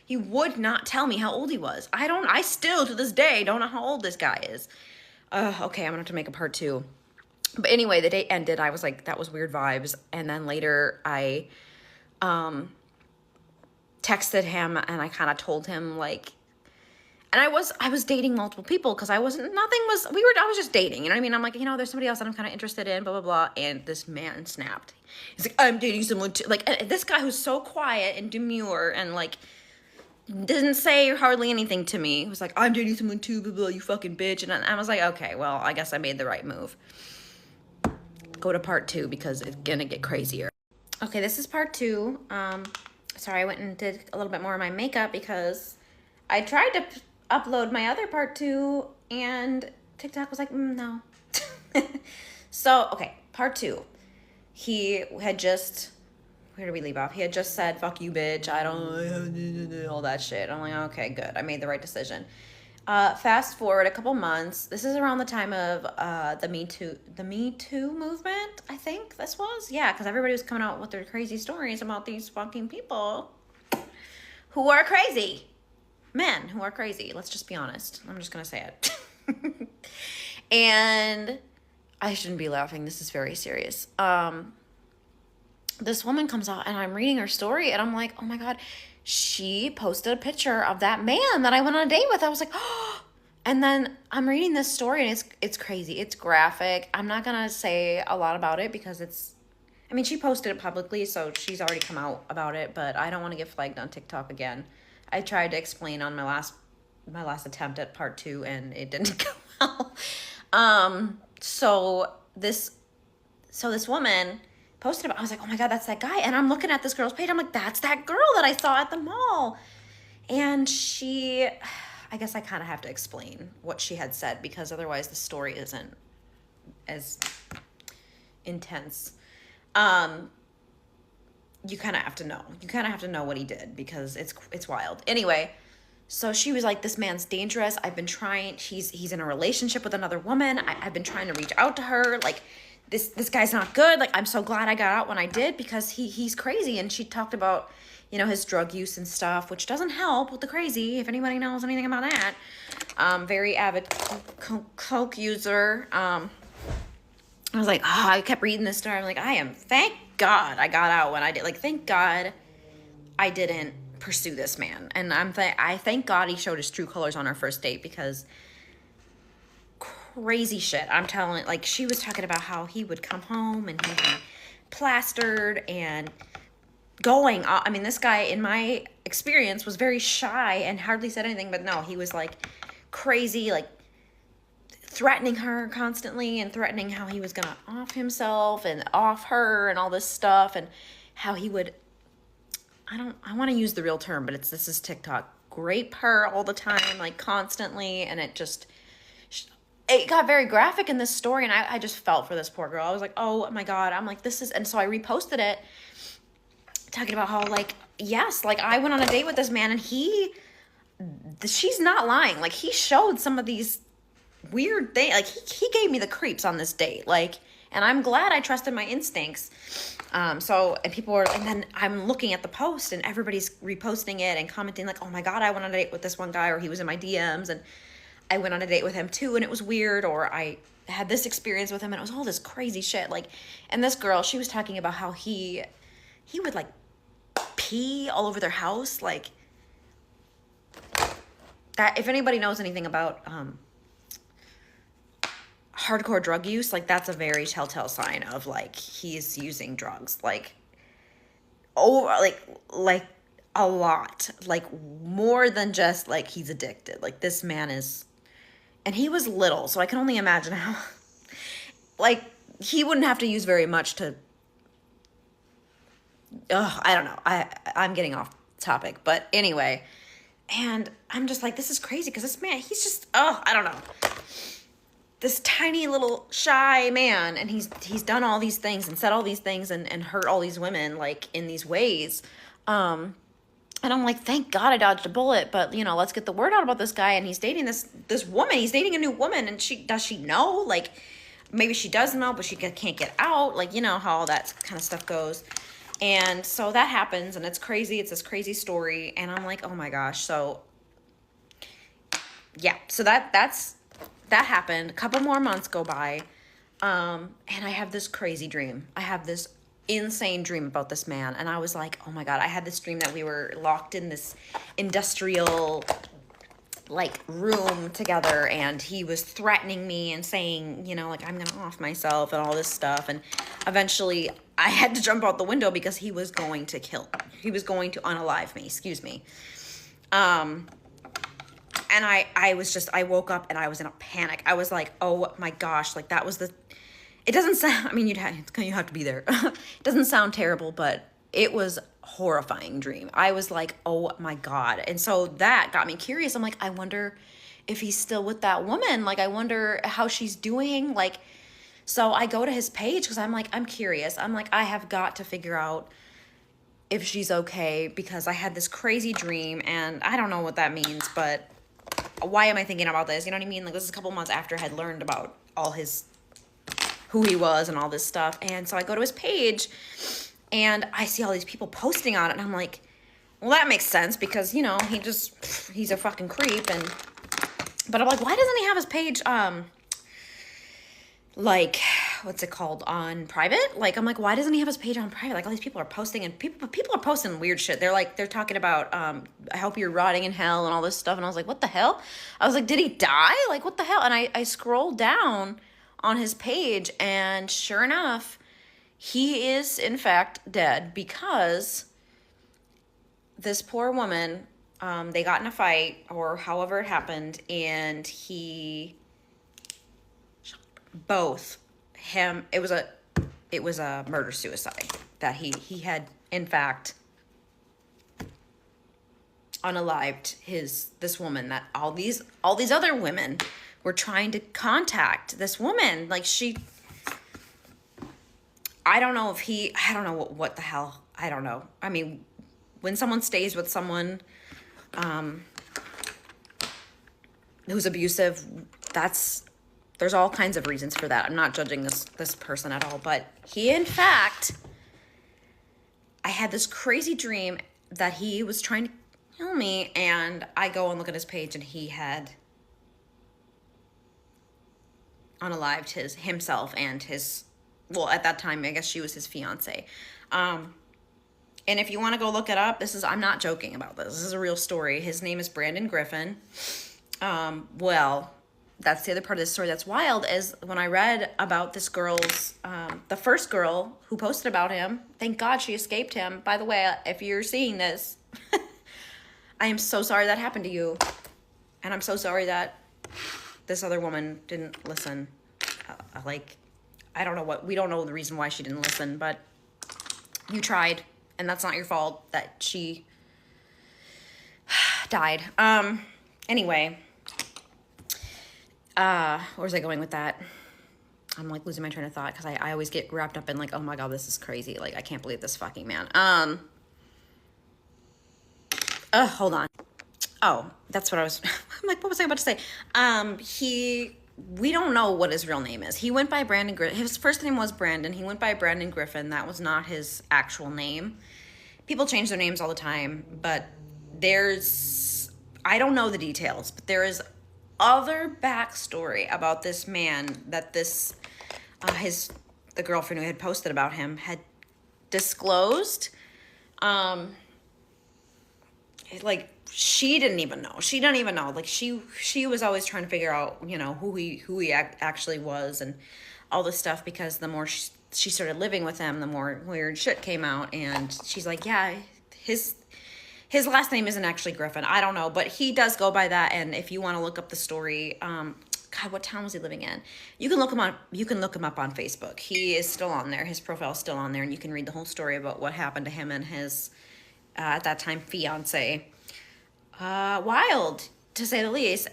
He would not tell me how old he was. I still to this day don't know how old this guy is. Okay, I'm gonna have to make a part 2. But anyway, the date ended. I was like, that was weird vibes. And then later texted him and I kind of told him like, and I was dating multiple people because I was just dating, you know what I mean? I'm like, there's somebody else that I'm kind of interested in, blah, blah, blah. And this man snapped. He's like, I'm dating someone too. Like, this guy who's so quiet and demure and like, didn't say hardly anything to me. He was like, I'm dating someone too, blah, blah, you fucking bitch. And I was like, okay, well, I guess I made the right move. Go to part 2 because it's gonna get crazier. Okay, this is part 2. Sorry, I went and did a little bit more of my makeup because I tried to upload my other part 2 and TikTok was like, no. So, okay, part 2. He had just, where did we leave off? He had just said, fuck you, bitch. I don't, all that shit. I'm like, okay, good. I made the right decision. Fast forward a couple months. This is around the time of the Me Too movement, I think this was. Yeah, because everybody was coming out with their crazy stories about these fucking people who are crazy. Men who are crazy. Let's just be honest. I'm just going to say it. And I shouldn't be laughing. This is very serious. This woman comes out and I'm reading her story and I'm like, oh my God, she posted a picture of that man that I went on a date with. I was like, oh, and then I'm reading this story and it's crazy. It's graphic. I'm not going to say a lot about it because she posted it publicly, so she's already come out about it, but I don't want to get flagged on TikTok again. I tried to explain on my last attempt at part 2 and it didn't go well. So this woman posted about, I was like, oh my God, that's that guy. And I'm looking at this girl's page. I'm like, that's that girl that I saw at the mall. And I guess I kind of have to explain what she had said because otherwise the story isn't as intense. You kind of have to know. You kind of have to know what he did because it's wild. Anyway, so she was like, this man's dangerous. I've been trying. He's in a relationship with another woman. I've been trying to reach out to her. Like, this guy's not good. Like, I'm so glad I got out when I did because he's crazy. And she talked about, his drug use and stuff, which doesn't help with the crazy, if anybody knows anything about that. Very avid coke user. I was like, I kept reading this story. I'm like, thank God I got out when I did. Like, thank God I didn't pursue this man. And I thank God he showed his true colors on our first date because crazy shit. I'm telling, like, she was talking about how he would come home and he'd be plastered and going. This guy, in my experience, was very shy and hardly said anything, but no, he was like crazy, like threatening her constantly and threatening how he was gonna off himself and off her and all this stuff and how he would, I want to use the real term, but this is TikTok, grape her all the time, like constantly, and it got very graphic in this story, and I just felt for this poor girl. I was like, oh my God. I'm like, and so I reposted it, talking about how, like, yes, like, I went on a date with this man, and she's not lying. Like, he showed some of these weird things. Like, he gave me the creeps on this date. Like, and I'm glad I trusted my instincts. And then I'm looking at the post, and everybody's reposting it and commenting, like, oh my God, I went on a date with this one guy, or he was in my DMs, and I went on a date with him too, and it was weird, or I had this experience with him, and it was all this crazy shit. Like, and this girl, she was talking about how he would, like, pee all over their house, like, that. If anybody knows anything about hardcore drug use, like, that's a very telltale sign of, like, he's using drugs, like, like a lot, like, more than just, like, he's addicted. Like, this man is. And he was little, so I can only imagine how, like, he wouldn't have to use very much to, I don't know. I'm getting off topic, but anyway. And I'm just like, this is crazy, because this man, he's just, I don't know. This tiny little shy man, and he's done all these things and said all these things and hurt all these women, like, in these ways. And I'm like, thank God I dodged a bullet, but, let's get the word out about this guy. And he's dating this woman. He's dating a new woman. And does she know? Like, maybe she does know, but she can't get out. Like, how all that kind of stuff goes. And so that happens, and it's crazy. It's this crazy story. And I'm like, oh my gosh. So, yeah. So that happened. A couple more months go by. And I have this crazy dream. I have this insane dream about this man. And I was like, oh my God, I had this dream that we were locked in this industrial like room together, and he was threatening me and saying, you know, like, I'm gonna off myself and all this stuff. And eventually I had to jump out the window because he was going to unalive me, excuse me. And I woke up and I was in a panic. I was like, oh my gosh, like that was it doesn't sound, I mean, you have to be there. It doesn't sound terrible, but it was horrifying dream. I was like, oh my God. And so that got me curious. I'm like, I wonder if he's still with that woman. Like, I wonder how she's doing. Like, so I go to his page because I'm like, I'm curious. I'm like, I have got to figure out if she's okay, because I had this crazy dream and I don't know what that means, but why am I thinking about this? You know what I mean? Like, this is a couple months after I had learned about who he was and all this stuff. And so I go to his page and I see all these people posting on it, and I'm like, well, that makes sense because, you know, he's a fucking creep. But I'm like, why doesn't he have his page, like, what's it called, on private? Like, I'm like, why doesn't he have his page on private? Like, all these people are posting, and people are posting weird shit. They're talking about, I hope you're rotting in hell and all this stuff. And I was like, what the hell? I was like, did he die? Like, what the hell? And I scrolled down on his page, and sure enough, he is in fact dead, because this poor woman, they got in a fight or however it happened, and it was a murder suicide that he had in fact unalived this woman, that all these other women were trying to contact this woman. Like, I don't know what the hell, I don't know. I mean, when someone stays with someone who's abusive, there's all kinds of reasons for that. I'm not judging this person at all, but he, in fact, I had this crazy dream that he was trying to kill me, and I go and look at his page, and he had unalived himself and well, at that time, I guess she was his fiance. And if you want to go look it up, I'm not joking about this. This is a real story. His name is Brandon Griffin. Well, that's the other part of this story that's wild, is when I read about this girl's, the first girl who posted about him, thank God she escaped him. By the way, if you're seeing this, I am so sorry that happened to you. And I'm so sorry that this other woman didn't listen. We don't know the reason why she didn't listen, but you tried, and that's not your fault that she died. Anyway, where was I going with that? I'm like losing my train of thought because I always get wrapped up in like, oh my God, this is crazy. Like, I can't believe this fucking man. Hold on. Oh, that's what I was, I'm like, what was I about to say? We don't know what his real name is. He went by Brandon Griffin. His first name was Brandon. He went by Brandon Griffin. That was not his actual name. People change their names all the time, but I don't know the details, but there is other backstory about this man that the girlfriend who had posted about him had disclosed. Like, she didn't even know. Like, she was always trying to figure out, you know, who he actually was and all this stuff, because the more she started living with him, the more weird shit came out. And she's like, yeah, his last name isn't actually Griffin. I don't know, but he does go by that. And if you want to look up the story, God, what town was he living in? You can look him up on Facebook. He is still on there. His profile is still on there, and you can read the whole story about what happened to him and his at that time fiance. Wild, to say the least.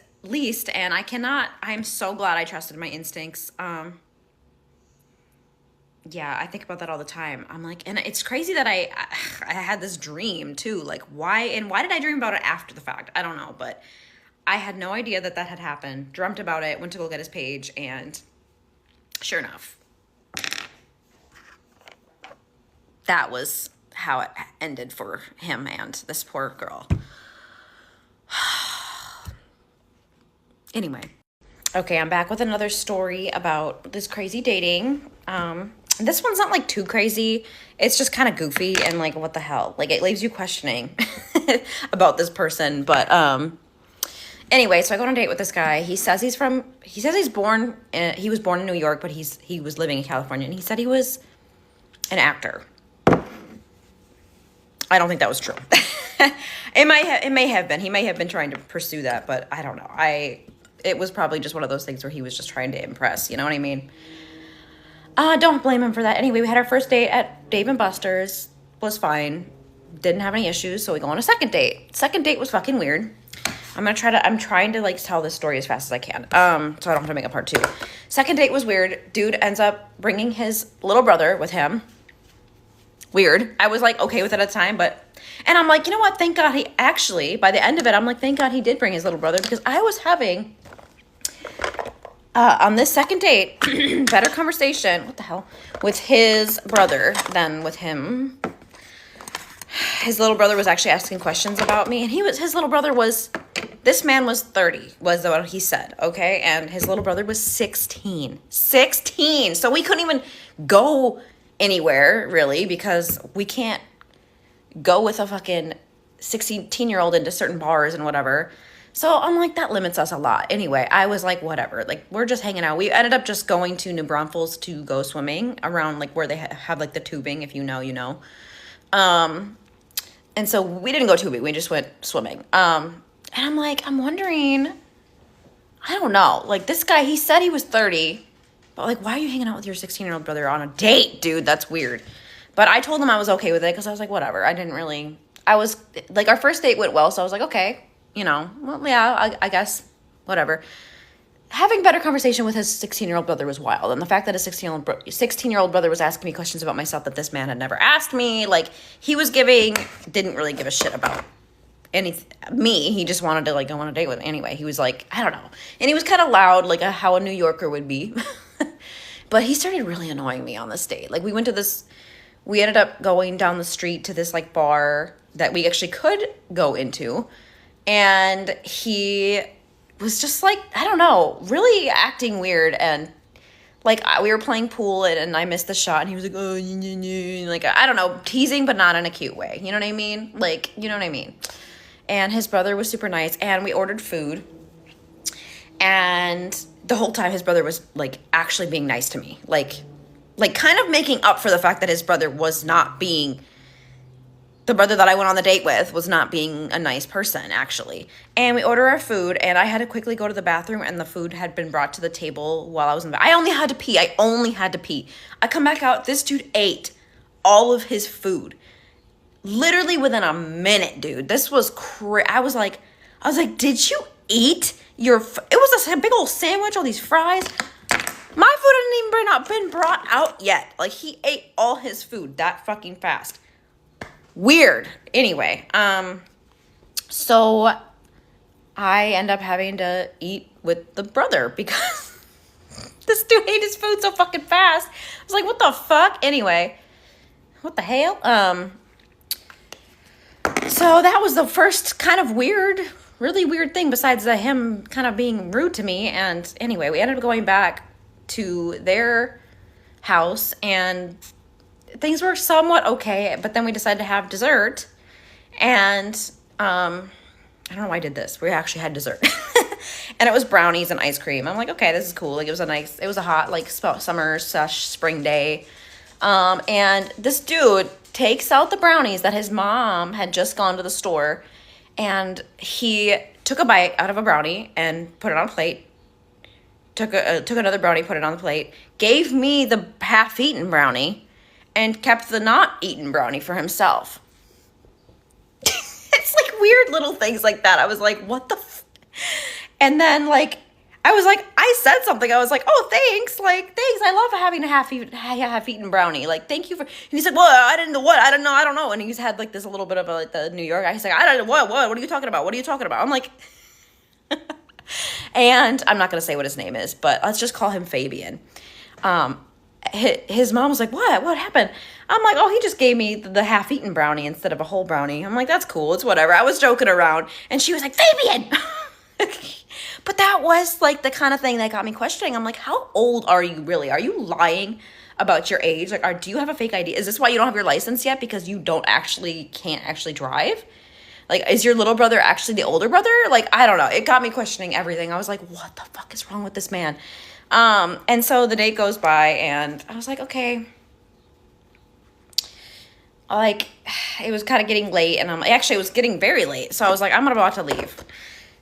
And I'm so glad I trusted my instincts. Yeah, I think about that all the time. I'm like, and it's crazy that I had this dream too. Like, why did I dream about it after the fact? I don't know, but I had no idea that had happened. Dreamt about it, went to look at his page, and sure enough, that was how it ended for him and this poor girl. Anyway, okay, I'm back with another story about this crazy dating. This one's not like too crazy. It's just kind of goofy and like, what the hell? Like, it leaves you questioning about this person. But anyway, so I go on a date with this guy. He says he was born in New York, but he was living in California, and he said he was an actor. I don't think that was true. It may have been. He may have been trying to pursue that, but I don't know. It was probably just one of those things where he was just trying to impress. You know what I mean? Don't blame him for that. Anyway, we had our first date at Dave & Buster's. Was fine. Didn't have any issues, so we go on a second date. Second date was fucking weird. I'm trying to like tell this story as fast as I can. So I don't have to make a part 2. Second date was weird. Dude ends up bringing his little brother with him. Weird. I was like okay with it at the time, and I'm like, you know what? Thank God by the end of it, I'm like, thank God he did bring his little brother, because I was having, on this second date, better conversation, what the hell, with his brother than with him. His little brother was actually asking questions about me, and this man was 30, was what he said, okay? And his little brother was 16. 16! So we couldn't even go anywhere, really, because we can't go with a fucking 16-year-old into certain bars and whatever. So I'm like, that limits us a lot. Anyway, I was like, whatever. Like, we're just hanging out. We ended up just going to New Braunfels to go swimming around, like, where they have, like, the tubing. If you know, you know. And so we didn't go tubing. We just went swimming. And I'm like, I'm wondering, I don't know. Like, this guy, he said he was 30. But, like, why are you hanging out with your 16-year-old brother on a date, dude? That's weird. But I told him I was okay with it because I was like, whatever. I was, like, our first date went well, so I was like, okay, you know, well, yeah, I guess, whatever. Having better conversation with his 16-year-old brother was wild. And the fact that his 16-year-old brother was asking me questions about myself that this man had never asked me, like, he was didn't really give a shit about me. He just wanted to, like, go on a date with me. Anyway, he was like, I don't know. And he was kind of loud, like how a New Yorker would be. But he started really annoying me on this date. Like, we ended up going down the street to this, like, bar that we actually could go into. And he was just, like, I don't know, really acting weird. And, like, we were playing pool and I missed the shot. And he was like, oh, like, I don't know, teasing, but not in a cute way. You know what I mean? Like, you know what I mean? And his brother was super nice. And we ordered food. And the whole time his brother was, like, actually being nice to me. Like kind of making up for the fact that his brother was not being, the brother that I went on the date with was not being a nice person, actually. And we order our food, and I had to quickly go to the bathroom, and the food had been brought to the table while I was in the I only had to pee. I come back out, this dude ate all of his food. Literally within a minute, dude. This was I was like, did you eat your, it was a big old sandwich, all these fries. My food hadn't even been brought out yet. Like, he ate all his food that fucking fast. Weird. Anyway, so I end up having to eat with the brother because this dude ate his food so fucking fast. I was like, what the fuck? Anyway, what the hell? So that was the first kind of really weird thing besides him kind of being rude to me. And anyway, we ended up going back to their house and things were somewhat okay, but then we decided to have dessert. And I don't know why I did this. We actually had dessert. And it was brownies and ice cream. I'm like, okay, this is cool. Like, it was a hot, like, summer/spring day. And this dude takes out the brownies that his mom had just gone to the store, and he took a bite out of a brownie and put it on a plate. Took another brownie, put it on the plate, gave me the half-eaten brownie, and kept the not-eaten brownie for himself. It's like weird little things like that. I was like, what the And then, like, I said something. I was like, oh, thanks. Like, thanks. I love having a half-eaten brownie. Like, thank you for, and he said, well, I didn't know what. I don't know. And he's had, like, this a little bit of like the New York. He's like, I don't know what are you talking about? What are you talking about? I'm like, and I'm not going to say what his name is, but let's just call him Fabian. His mom was like, what happened? I'm like, oh, he just gave me the half-eaten brownie instead of a whole brownie. I'm like, that's cool. It's whatever. I was joking around. And she was like, Fabian! But that was, like, the kind of thing that got me questioning. I'm like, how old are you really? Are you lying about your age. Like, do you have a fake ID? Is this why you don't have your license yet? Because you can't actually drive? Like, is your little brother actually the older brother? Like, I don't know. It got me questioning everything. I was like, what the fuck is wrong with this man? And so the date goes by, and I was like, okay. Like, it was kind of getting late, and it was getting very late. So I was like, I'm about to leave.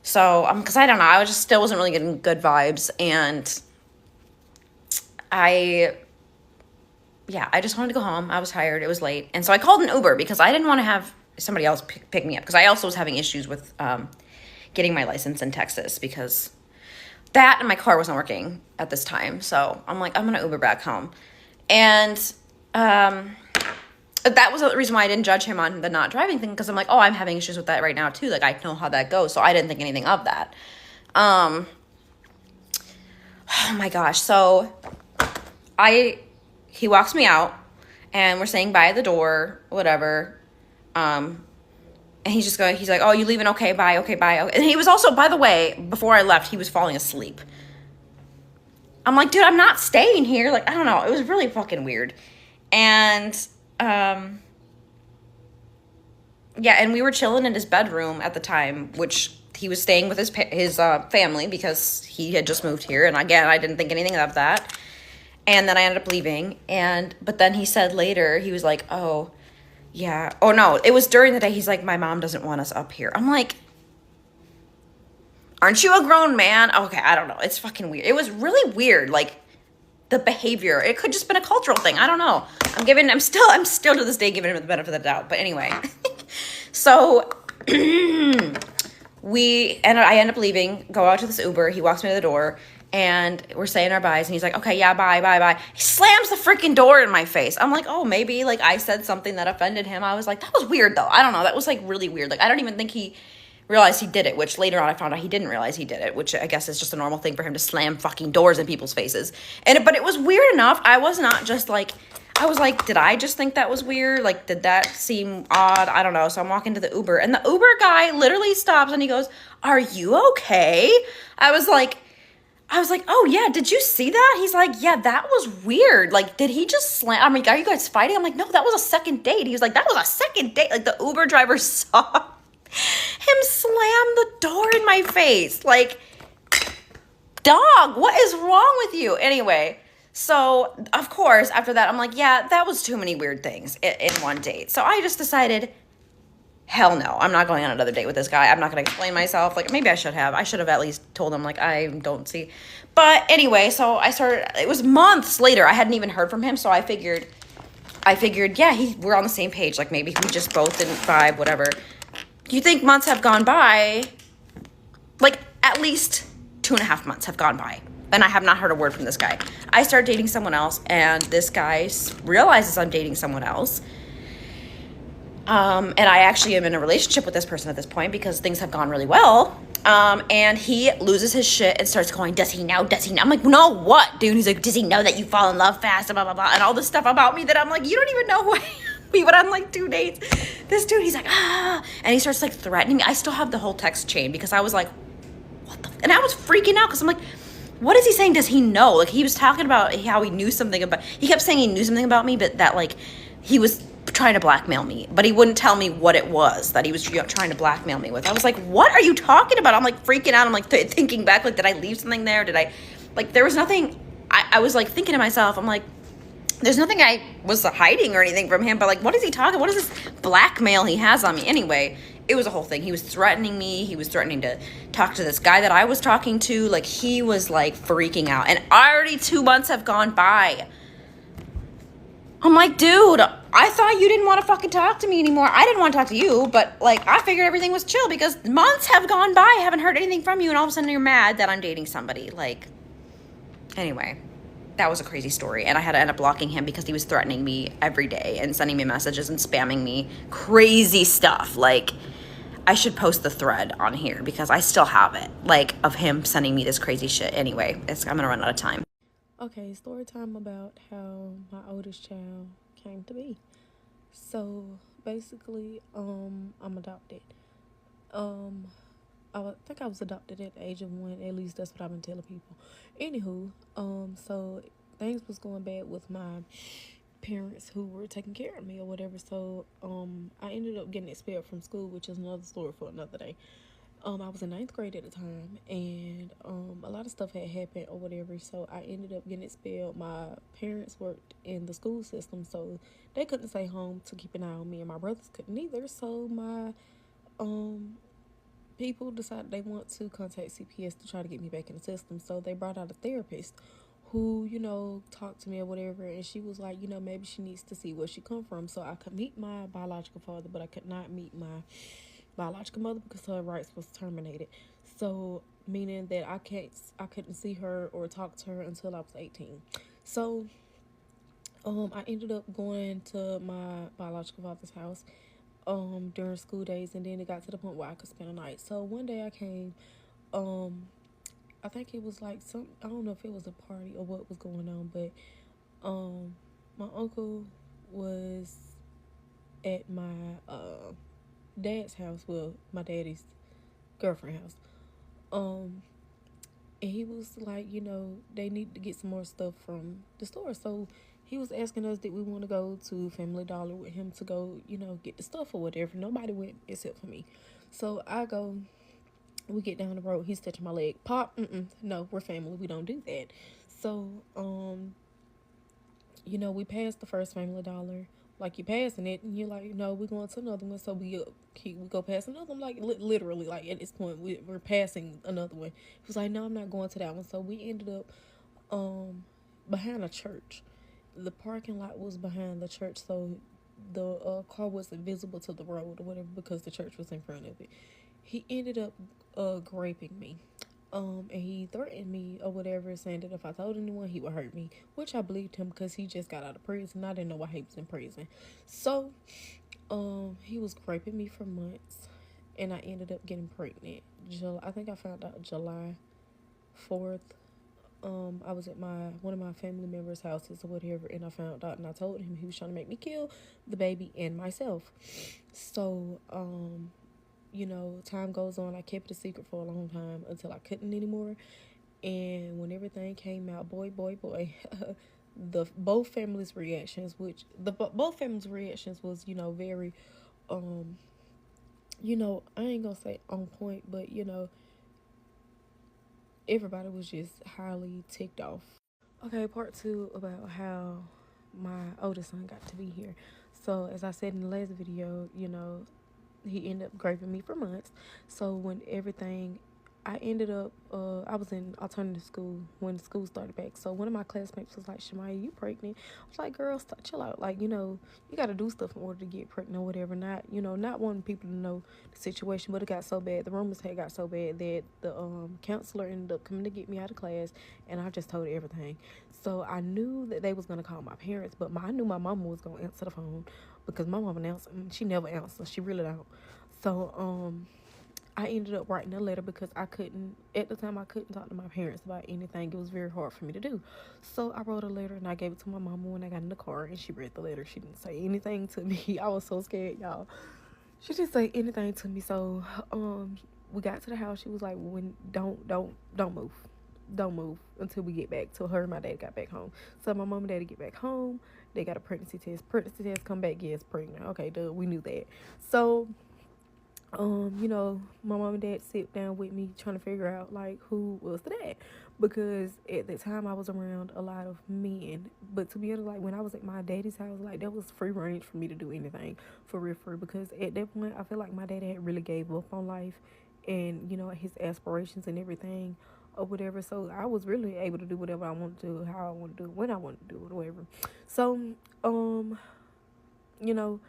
So, because I don't know, I still wasn't really getting good vibes, and I just wanted to go home. I was tired. It was late. And so I called an Uber because I didn't want to have somebody else pick me up, because I also was having issues with getting my license in Texas, because that and my car wasn't working at this time. So I'm like, I'm going to Uber back home. And that was the reason why I didn't judge him on the not driving thing, because I'm like, oh, I'm having issues with that right now too. Like, I know how that goes. So I didn't think anything of that. Oh my gosh. So he walks me out, and we're saying bye at the door, whatever. And he's like, oh, you leaving? Okay, bye. Okay, bye. Okay. And he was also, by the way, before I left, he was falling asleep. I'm like, dude, I'm not staying here. Like, I don't know. It was really fucking weird. And, and we were chilling in his bedroom at the time, which he was staying with his family, because he had just moved here. And again, I didn't think anything of that. And then I ended up leaving. But then he said later, he was like, oh, yeah. Oh, no, it was during the day. He's like, my mom doesn't want us up here. I'm like, aren't you a grown man? Okay, I don't know. It's fucking weird. It was really weird, like, the behavior. It could just been a cultural thing. I don't know. I'm still to this day giving him the benefit of the doubt. But anyway. So I end up leaving, go out to this Uber. He walks me to the door, and we're saying our byes, and he's like, okay, yeah, bye, bye, bye. He slams the freaking door in my face. I'm like, oh, maybe, like, I said something that offended him. I was like, that was weird, though. I don't know. That was, like, really weird. Like, I don't even think he realized he did it, which later on I found out he didn't realize he did it, which I guess is just a normal thing for him to slam fucking doors in people's faces. But it was weird enough. I was not just, like, I was like, did I just think that was weird? Like, did that seem odd? I don't know. So I'm walking to the Uber, and the Uber guy literally stops, and he goes, are you okay? I was like, oh, yeah, did you see that? He's like, yeah, that was weird. Like, did he just slam? I'm like, are you guys fighting? I'm like, no, that was a second date. He was like, that was a second date. Like, the Uber driver saw him slam the door in my face. Like, dog, what is wrong with you? Anyway, so, of course, after that, I'm like, yeah, that was too many weird things in one date. So I just decided, hell no, I'm not going on another date with this guy. I'm not going to explain myself. Like, maybe I should have. I should have at least told him, like, I don't see. But anyway, so it was months later. I hadn't even heard from him, so I figured, yeah, we're on the same page. Like, maybe we just both didn't vibe, whatever. You think months have gone by? Like, at least 2.5 months have gone by, and I have not heard a word from this guy. I start dating someone else, and this guy realizes I'm dating someone else. And I actually am in a relationship with this person at this point, because things have gone really well. And he loses his shit and starts going, does he know? I'm like, no, what, dude? He's like, does he know that you fall in love fast, blah, blah, blah, and all this stuff about me that I'm like, you don't even know who I am. We went on like 2 dates. This dude, he's like, and he starts like threatening me. I still have the whole text chain, because I was like, what the, and I was freaking out, because I'm like, what is he saying? Does he know? Like, he was talking about how he knew something about, he kept saying he knew something about me, but that, like, he was trying to blackmail me, but he wouldn't tell me what it was that he was trying to blackmail me with. I was like, what are you talking about? I'm like freaking out. I'm like thinking back, like, did I leave something there? Did I, like, there was nothing. I was like thinking to myself, I'm like, there's nothing I was hiding or anything from him, but like, what is he talking? What is this blackmail he has on me? Anyway, it was a whole thing. He was threatening me. He was threatening to talk to this guy that I was talking to. Like, he was like freaking out, and already 2 months have gone by. I'm like, dude, I thought you didn't want to fucking talk to me anymore. I didn't want to talk to you, but like, I figured everything was chill, because months have gone by. I haven't heard anything from you, and all of a sudden you're mad that I'm dating somebody. Like, anyway, that was a crazy story, and I had to end up blocking him because he was threatening me every day and sending me messages and spamming me crazy stuff. Like, I should post the thread on here, because I still have it, like, of him sending me this crazy shit. Anyway, I'm gonna run out of time. Okay, story time about how my oldest child came to be. So basically, I'm adopted. I was adopted at the age of 1. At least that's what I've been telling people. Anywho, so things was going bad with my parents who were taking care of me or whatever. So I ended up getting expelled from school, which is another story for another day. I was in ninth grade at the time, and a lot of stuff had happened or whatever. So I ended up getting expelled. My parents worked in the school system, so they couldn't stay home to keep an eye on me, and my brothers couldn't either. So my people decided they want to contact CPS to try to get me back in the system. So they brought out a therapist who, you know, talked to me or whatever, and she was like, you know, maybe she needs to see where she come from. So I could meet my biological father, but I could not meet my biological mother because her rights was terminated. So meaning that I couldn't see her or talk to her until I was 18. So I ended up going to my biological father's house during school days, and then it got to the point where I could spend a night. So one day I came, I think it was like I don't know if it was a party or what was going on, but my uncle was at my dad's house, well, my daddy's girlfriend house. And he was like, you know, they need to get some more stuff from the store. So he was asking us, did we want to go to Family Dollar with him to go, you know, get the stuff or whatever. Nobody went except for me. So I go, we get down the road. He's touching my leg. Pop, no, we're family. We don't do that. So, you know, we passed the first Family Dollar. Like, you passing it, and you're like, no, we're going to another one. So we go past another one. Like, literally, like, at this point, we're passing another one. He was like, no, I'm not going to that one. So we ended up behind a church. The parking lot was behind the church, so the car wasn't visible to the road or whatever because the church was in front of it. He ended up raping me. And he threatened me or whatever, saying that if I told anyone, he would hurt me, which I believed him because he just got out of prison. I didn't know why he was in prison. So, he was raping me for months, and I ended up getting pregnant. I think I found out July 4th. I was at one of my family members' houses or whatever, and I found out, and I told him he was trying to make me kill the baby and myself. So, you know, time goes on. I kept it a secret for a long time until I couldn't anymore. And when everything came out, boy, both families' reactions, both families' reactions was, you know, very, you know, I ain't gonna say on point, but, you know, everybody was just highly ticked off. Okay, part 2 about how my oldest son got to be here. So, as I said in the last video, you know, he ended up raping me for months. So when everything, I ended up, I was in alternative school when school started back. So one of my classmates was like, Shamaya, you pregnant? I was like, girl, stop, chill out. Like, you know, you got to do stuff in order to get pregnant or whatever. Not, you know, not wanting people to know the situation, but it got so bad. The rumors had got so bad that the counselor ended up coming to get me out of class, and I just told her everything. So I knew that they was going to call my parents, but I knew my mama was going to answer the phone because my mama answered. She never answers. She really don't. So, I ended up writing a letter because at the time I couldn't talk to my parents about anything. It was very hard for me to do. So I wrote a letter and I gave it to my mama when I got in the car, and she read the letter. She didn't say anything to me. I was so scared, y'all. She didn't say anything to me. So, we got to the house. She was like, don't move. Don't move until we get back. Till her and my dad got back home. So my mom and daddy get back home. They got a pregnancy test. Pregnancy test come back, yes, pregnant. Okay, duh, we knew that. So, you know, my mom and dad sit down with me trying to figure out like who was the dad, because at that time I was around a lot of men. But to be honest, like when I was at my daddy's house, like that was free range for me to do anything for real, because at that point I feel like my daddy had really gave up on life and, you know, his aspirations and everything or whatever. So I was really able to do whatever I wanted to do, how I wanted to do it, when I wanted to do it, whatever. So, you know,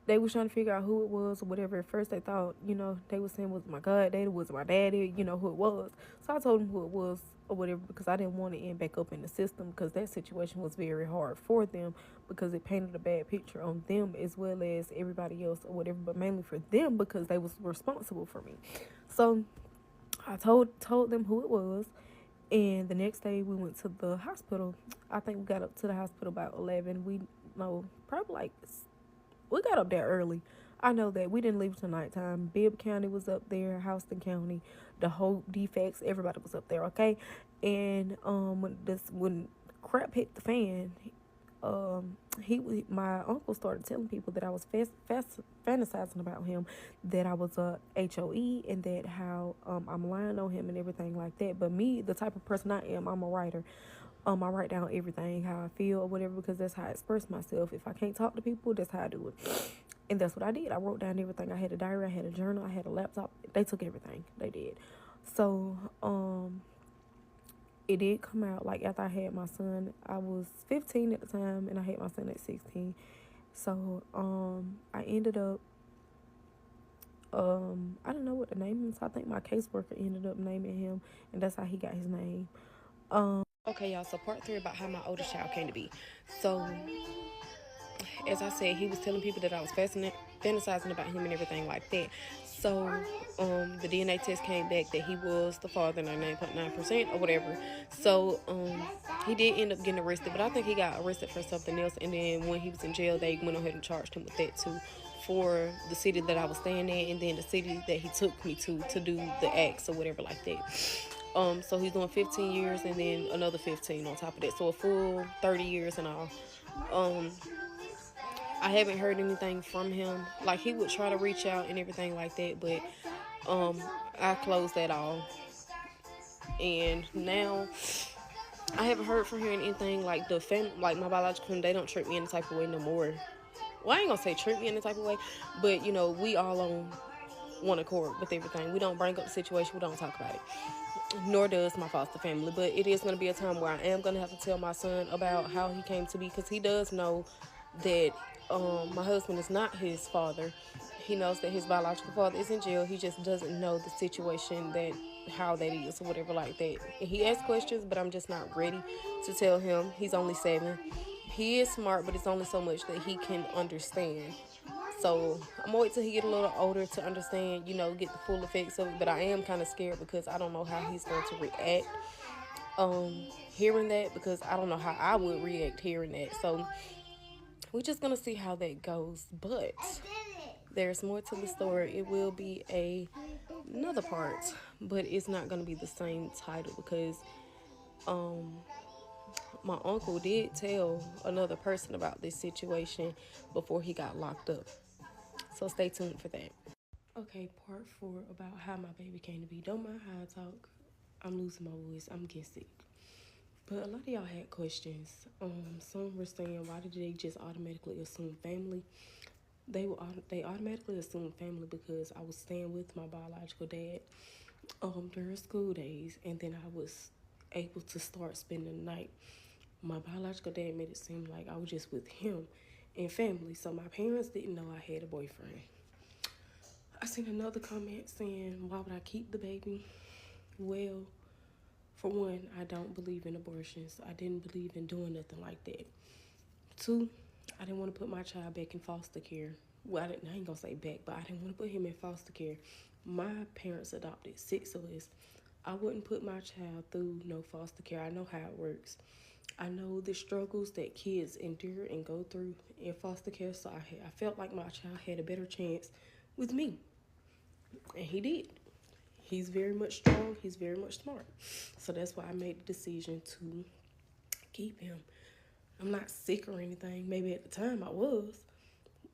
they was trying to figure out who it was or whatever. At first they thought, you know, they was saying was my goddaddy, was my daddy, you know, who it was. So I told them who it was or whatever, because I didn't want to end back up in the system, because that situation was very hard for them, because it painted a bad picture on them as well as everybody else or whatever, but mainly for them because they was responsible for me. So I told them who it was, and the next day we went to the hospital. I think we got up to the hospital about 11. We got up there early. I know that we didn't leave till nighttime. Bibb County was up there, Houston County, the whole defects, everybody was up there, okay? And when crap hit the fan, my uncle started telling people that I was fantasizing about him, that I was a HOE, and that how I'm lying on him and everything like that. But me, the type of person I am, I'm a writer. I write down everything, how I feel or whatever, because that's how I express myself. If I can't talk to people, that's how I do it. And that's what I did. I wrote down everything. I had a diary, I had a journal, I had a laptop. They took everything. They did. So, it did come out, like, after I had my son. I was 15 at the time, and I had my son at 16. So, I ended up, I don't know what the name is. I think my caseworker ended up naming him, and that's how he got his name. Okay, y'all, so part 3 about how my oldest child came to be. So, as I said, he was telling people that I was fantasizing about him and everything like that. So, the DNA test came back that he was the father, 99.9% or whatever. So, he did end up getting arrested, but I think he got arrested for something else. And then when he was in jail, they went ahead and charged him with that too, for the city that I was staying in, and then the city that he took me to do the acts or whatever like that. So he's doing 15 years and then another 15 on top of that. So a full 30 years and all. I haven't heard anything from him. Like, he would try to reach out and everything like that, but I closed that off. And now I haven't heard from him anything. Like, like my biological family, they don't treat me any type of way no more. Well, I ain't gonna say treat me any type of way, but you know, we all on one accord with everything. We don't bring up the situation, we don't talk about it. Nor does my foster family. But it is going to be a time where I am going to have to tell my son about how he came to be, because he does know that my husband is not his father. He knows that his biological father is in jail. He just doesn't know the situation, that how that is or whatever like that. And he asks questions, but I'm just not ready to tell him. He's only 7. He is smart, but it's only so much that he can understand. So I'm gonna wait till he get a little older to understand, you know, get the full effects of it. But I am kind of scared because I don't know how he's going to react hearing that, because I don't know how I would react hearing that. So we're just gonna see how that goes. But there's more to the story. It will be another part, but it's not gonna be the same title, because my uncle did tell another person about this situation before he got locked up. So stay tuned for that. Okay, part 4 about how my baby came to be. Don't mind how I talk. I'm losing my voice. I'm getting sick. But a lot of y'all had questions. Some were saying, why did they just automatically assume family? They automatically assumed family because I was staying with my biological dad during school days, and then I was able to start spending the night. My biological dad made it seem like I was just with him and family, so my parents didn't know I had a boyfriend. I seen another comment saying, why would I keep the baby? Well, for one, I don't believe in abortions. I didn't believe in doing nothing like that. 2, I didn't want to put my child back in foster care. Well, I ain't gonna say back, but I didn't want to put him in foster care. My parents adopted 6 of us. I wouldn't put my child through no foster care. I know how it works. I know the struggles that kids endure and go through in foster care, so I felt like my child had a better chance with me. And he did. He's very much strong. He's very much smart. So that's why I made the decision to keep him. I'm not sick or anything. Maybe at the time I was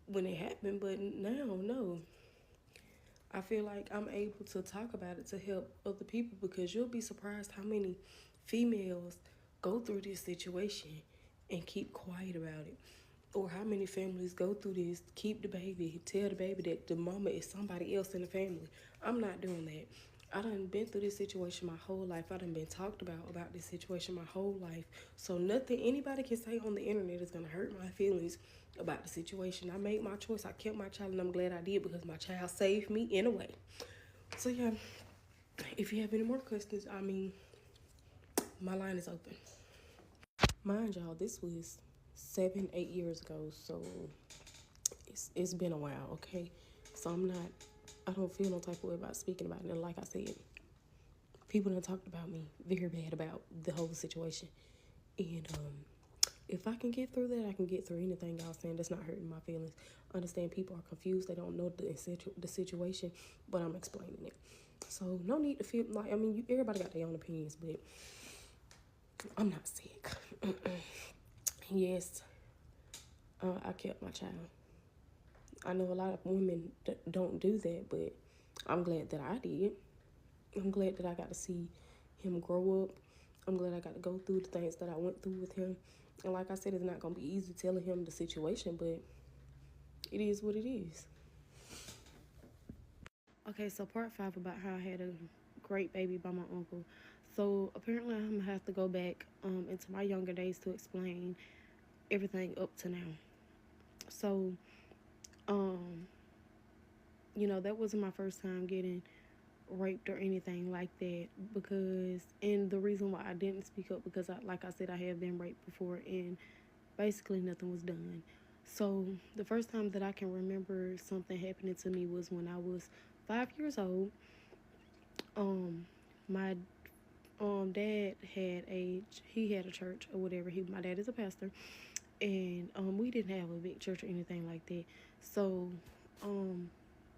when it happened, but now, no. I feel like I'm able to talk about it to help other people, because you'll be surprised how many females go through this situation and keep quiet about it. Or how many families go through this, keep the baby, tell the baby that the mama is somebody else in the family. I'm not doing that. I done been through this situation my whole life. I done been talked about this situation my whole life. So nothing anybody can say on the internet is going to hurt my feelings about the situation. I made my choice. I kept my child, and I'm glad I did, because my child saved me in a way. So yeah, if you have any more questions, my line is open. Mind y'all, this was 7-8 years ago, so it's been a while, okay? So I don't feel no type of way about speaking about it. And like I said, people done talked about me very bad about the whole situation. And if I can get through that, I can get through anything y'all saying that's not hurting my feelings. Understand people are confused. They don't know the situation, but I'm explaining it. So no need to feel like, I mean, everybody got their own opinions, but I'm not sick. Yes, I kept my child. I know a lot of women don't do that, but I'm glad that I did. I'm glad that I got to see him grow up. I'm glad I got to go through the things that I went through with him. And like I said, it's not going to be easy telling him the situation, but it is what it is. Okay, so part 5 about how I had a great baby by my uncle. So apparently I'm going to have to go back into my younger days to explain everything up to now. So, you know, that wasn't my first time getting raped or anything like that, because, and the reason why I didn't speak up, because like I said, I have been raped before and basically nothing was done. So the first time that I can remember something happening to me was when I was 5 years old. My dad had he had a church or whatever. My dad is a pastor, and we didn't have a big church or anything like that. So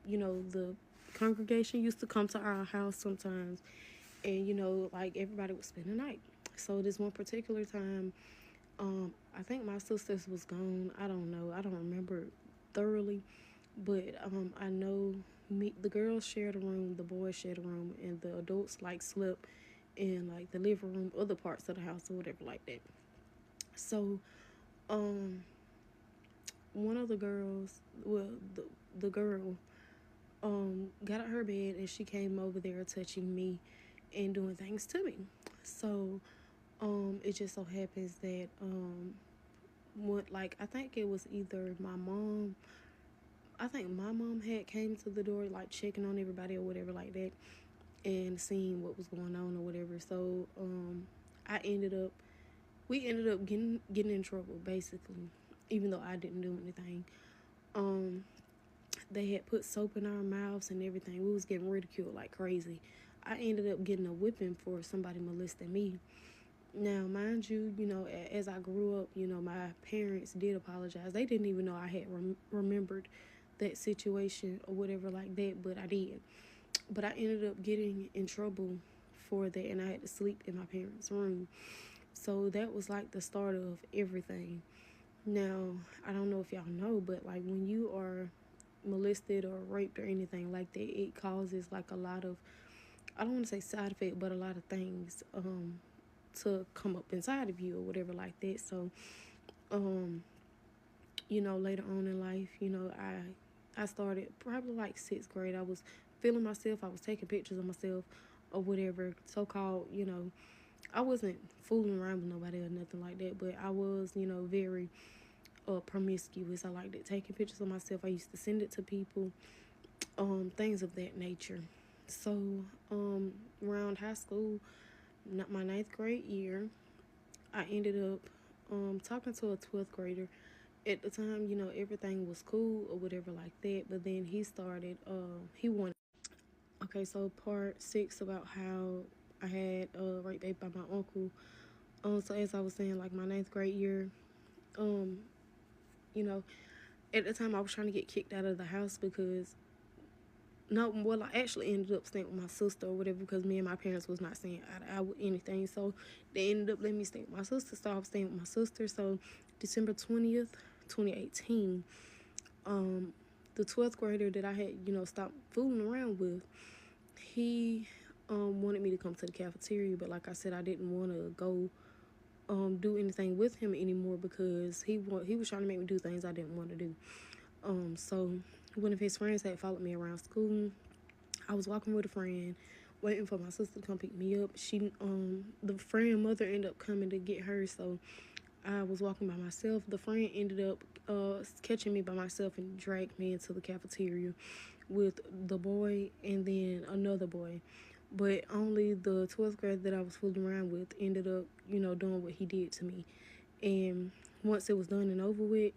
you know, the congregation used to come to our house sometimes, and you know, like, everybody would spend the night. So this one particular time, I think my sisters was gone. I don't know, I don't remember thoroughly, but I know the girls shared a room, the boys shared a room, and the adults like slept in like the living room, other parts of the house or whatever like that. So one of the girls, well, the girl got out her bed, and she came over there touching me and doing things to me. So it just so happens that I think it was either my mom, I think my mom had came to the door, like checking on everybody or whatever like that, and seeing what was going on or whatever. So we ended up getting in trouble, basically, even though I didn't do anything. They had put soap in our mouths and everything. We was getting ridiculed like crazy. I ended up getting a whipping for somebody molesting me. Now, mind you, you know, as I grew up, you know, my parents did apologize. They didn't even know I had remembered that situation or whatever like that, but I did. But I ended up getting in trouble for that, and I had to sleep in my parents' room. So that was like the start of everything. Now, I don't know if y'all know, but like when you are molested or raped or anything like that, it causes like a lot of, I don't want to say side effect, but a lot of things to come up inside of you or whatever like that. So you know, later on in life, you know, I started probably like 6th grade. I was feeling myself. I was taking pictures of myself or whatever, so-called, you know, I wasn't fooling around with nobody or nothing like that, but I was, you know, very promiscuous. I liked it, taking pictures of myself. I used to send it to people, things of that nature. So around high school, not my 9th grade year, I ended up talking to a 12th grader. At the time, you know, everything was cool or whatever like that, but then he started he wanted. Okay, so part 6 about how I had raped baby by my uncle. So as I was saying, like my 9th grade year, you know, at the time I was trying to get kicked out of the house because, no, well, I actually ended up staying with my sister or whatever, because me and my parents was not staying out with anything. So they ended up letting me stay with my sister. So I was staying with my sister. So December 20th, 2018, the 12th grader that I had, you know, stopped fooling around with, he wanted me to come to the cafeteria. But like I said, I didn't want to go do anything with him anymore, because he was trying to make me do things I didn't want to do. So one of his friends had followed me around school. I was walking with a friend, waiting for my sister to come pick me up. The friend mother ended up coming to get her, so I was walking by myself. The friend ended up catching me by myself and dragged me into the cafeteria with the boy and then another boy. But only the 12th grade that I was fooling around with ended up, you know, doing what he did to me. And once it was done and over with,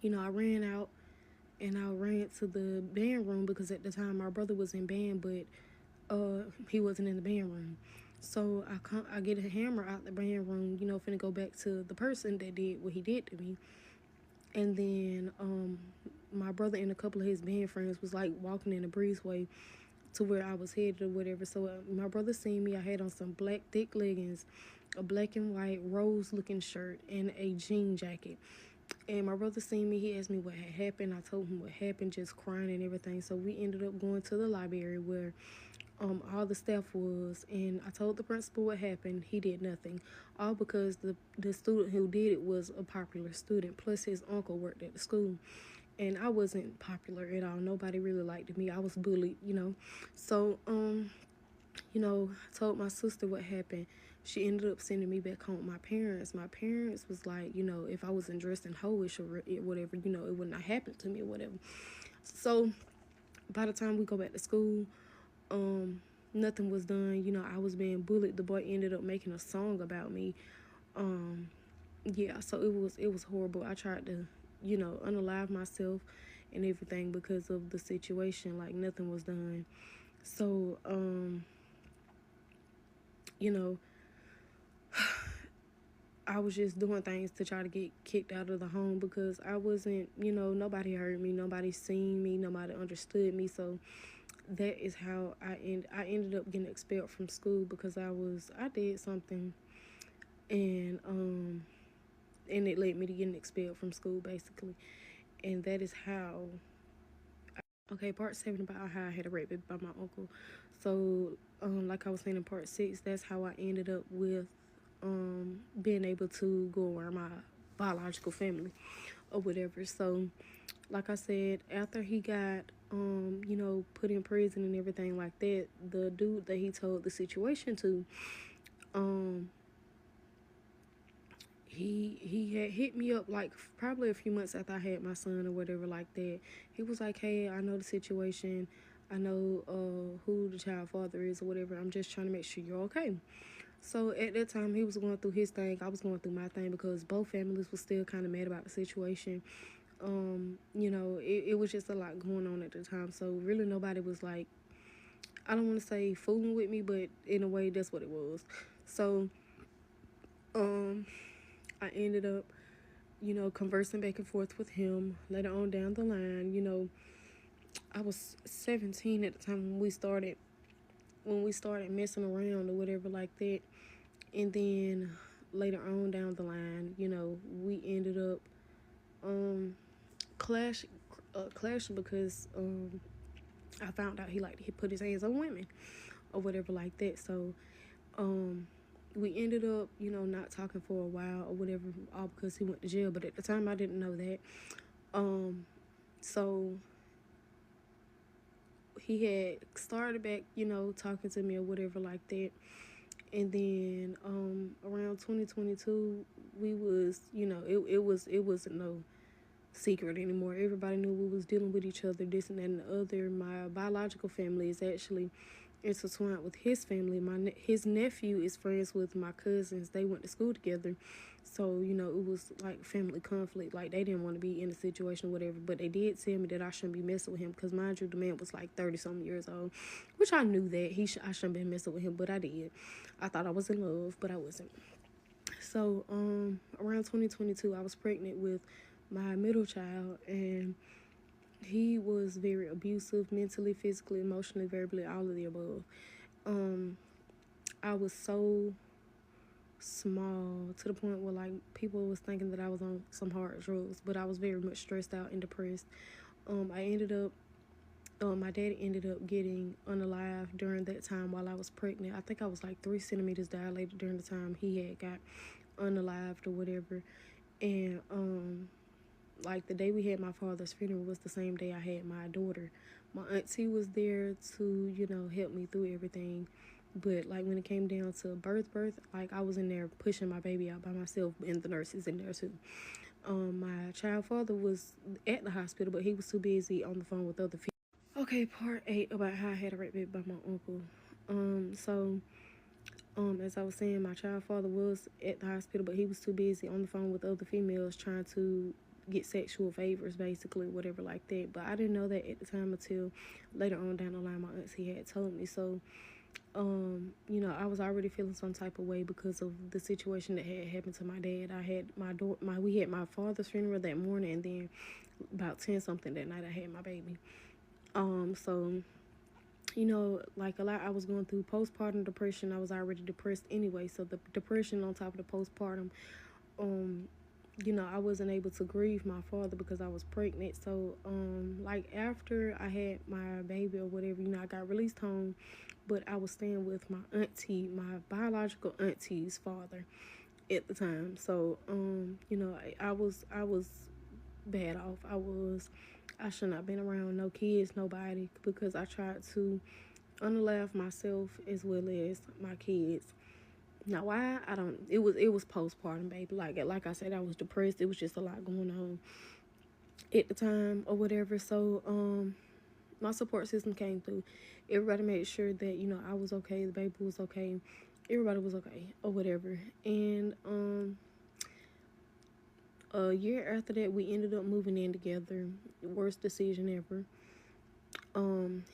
you know, I ran out and I ran to the band room, because at the time my brother was in band, but he wasn't in the band room. So I get a hammer out the bedroom, you know, finna go back to the person that did what he did to me. And then my brother and a couple of his band friends was like walking in the breezeway to where I was headed or whatever. So my brother seen me. I had on some black thick leggings, a black and white rose looking shirt, and a jean jacket. And my brother seen me. He asked me what had happened. I told him what happened, just crying and everything. So we ended up going to the library where all the staff was, and I told the principal what happened. He did nothing, all because the student who did it was a popular student. Plus, his uncle worked at the school, and I wasn't popular at all. Nobody really liked me. I was bullied, you know. So you know, I told my sister what happened. She ended up sending me back home with my parents. My parents was like, you know, if I wasn't dressed in hoish or whatever, you know, it wouldn't have happened to me or whatever. So by the time we go back to school, nothing was done. You know, I was being bullied. The boy ended up making a song about me. Yeah, so it was horrible. I tried to, you know, unalive myself and everything because of the situation. Like nothing was done. So you know, I was just doing things to try to get kicked out of the home because I wasn't, you know, nobody heard me, nobody seen me, nobody understood me. So that is how I ended up getting expelled from school because I did something, and it led me to getting expelled from school basically. And that is how. Okay, part 7 about how I had a rape by my uncle. So like I was saying in part 6, that's how I ended up with being able to go around my biological family or whatever. So like I said, after he got you know, put in prison and everything like that, the dude that he told the situation to, um he had hit me up like probably a few months after I had my son or whatever like that. He was like, hey, I know the situation, I know who the child father is or whatever, I'm just trying to make sure you're okay. So at that time he was going through his thing, I was going through my thing because both families were still kind of mad about the situation. You know, it was just a lot going on at the time. So really nobody was like, I don't want to say fooling with me, but in a way that's what it was. So I ended up, you know, conversing back and forth with him later on down the line. You know, I was 17 at the time when we started messing around or whatever like that. And then later on down the line, you know, we ended up clashing because I found out he put his hands on women or whatever like that. So we ended up, you know, not talking for a while or whatever, all because he went to jail. But at the time, I didn't know that. So he had started back, you know, talking to me or whatever like that. And then around 2022, we was, you know, it wasn't no secret anymore. Everybody knew we was dealing with each other, this and that and the other. My biological family is actually intertwined with his family. His nephew is friends with my cousins. They went to school together. So, you know, it was like family conflict. Like, they didn't want to be in a situation or whatever. But they did tell me that I shouldn't be messing with him. Because, mind you, the man was like 30-something years old. Which I knew that. I shouldn't be messing with him. But I did. I thought I was in love. But I wasn't. So, around 2022, I was pregnant with my middle child. And he was very abusive, mentally, physically, emotionally, verbally, all of the above. I was so small to the point where like people was thinking that I was on some hard drugs, but I was very much stressed out and depressed. I ended up my dad ended up getting unalived during that time while I was pregnant. I think I was like 3 centimeters dilated during the time he had got unalived or whatever. And like the day we had my father's funeral was the same day I had my daughter. My auntie was there to, you know, help me through everything. But like when it came down to birth, like I was in there pushing my baby out by myself, and the nurses in there too. My child father was at the hospital, but he was too busy on the phone with other people. Okay, part 8 about how I had a rape baby by my uncle. So as I was saying, my child father was at the hospital, but he was too busy on the phone with other females trying to get sexual favors, basically, whatever like that. But I didn't know that at the time until later on down the line, my auntie had told me. So You know, I was already feeling some type of way because of the situation that had happened to my dad. I had we had my father's funeral that morning, and then about 10 something that night I had my baby. So, you know, like a lot, I was going through postpartum depression. I was already depressed anyway, so the depression on top of the postpartum, um, you know, I wasn't able to grieve my father because I was pregnant. So, like after I had my baby or whatever, you know, I got released home, but I was staying with my auntie, my biological auntie's father at the time. So, you know, I was bad off. I should not have been around no kids, nobody, because I tried to unalive myself as well as my kids. Now why I don't it was postpartum, baby. Like I said, I was depressed. It was just a lot going on at the time or whatever. So my support system came through. Everybody made sure that, you know, I was okay, the baby was okay, everybody was okay or whatever. And a year after that we ended up moving in together. Worst decision ever.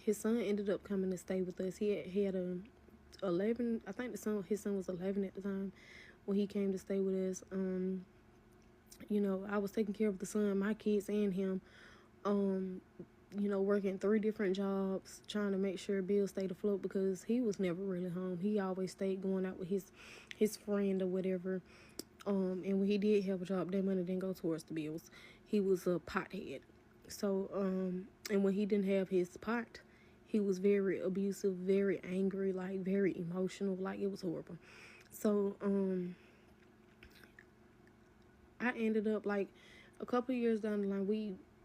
His son ended up coming to stay with us. He had a 11, I think his son was 11 at the time when he came to stay with us. You know, I was taking care of the son, my kids, and him. You know, working 3 different jobs, trying to make sure bills stayed afloat because he was never really home. He always stayed going out with his friend or whatever. And when he did have a job, that money didn't go towards the bills. He was a pothead. So, and when he didn't have his pot, he was very abusive, very angry, like very emotional, like it was horrible. So, I ended up like a couple of years down the line,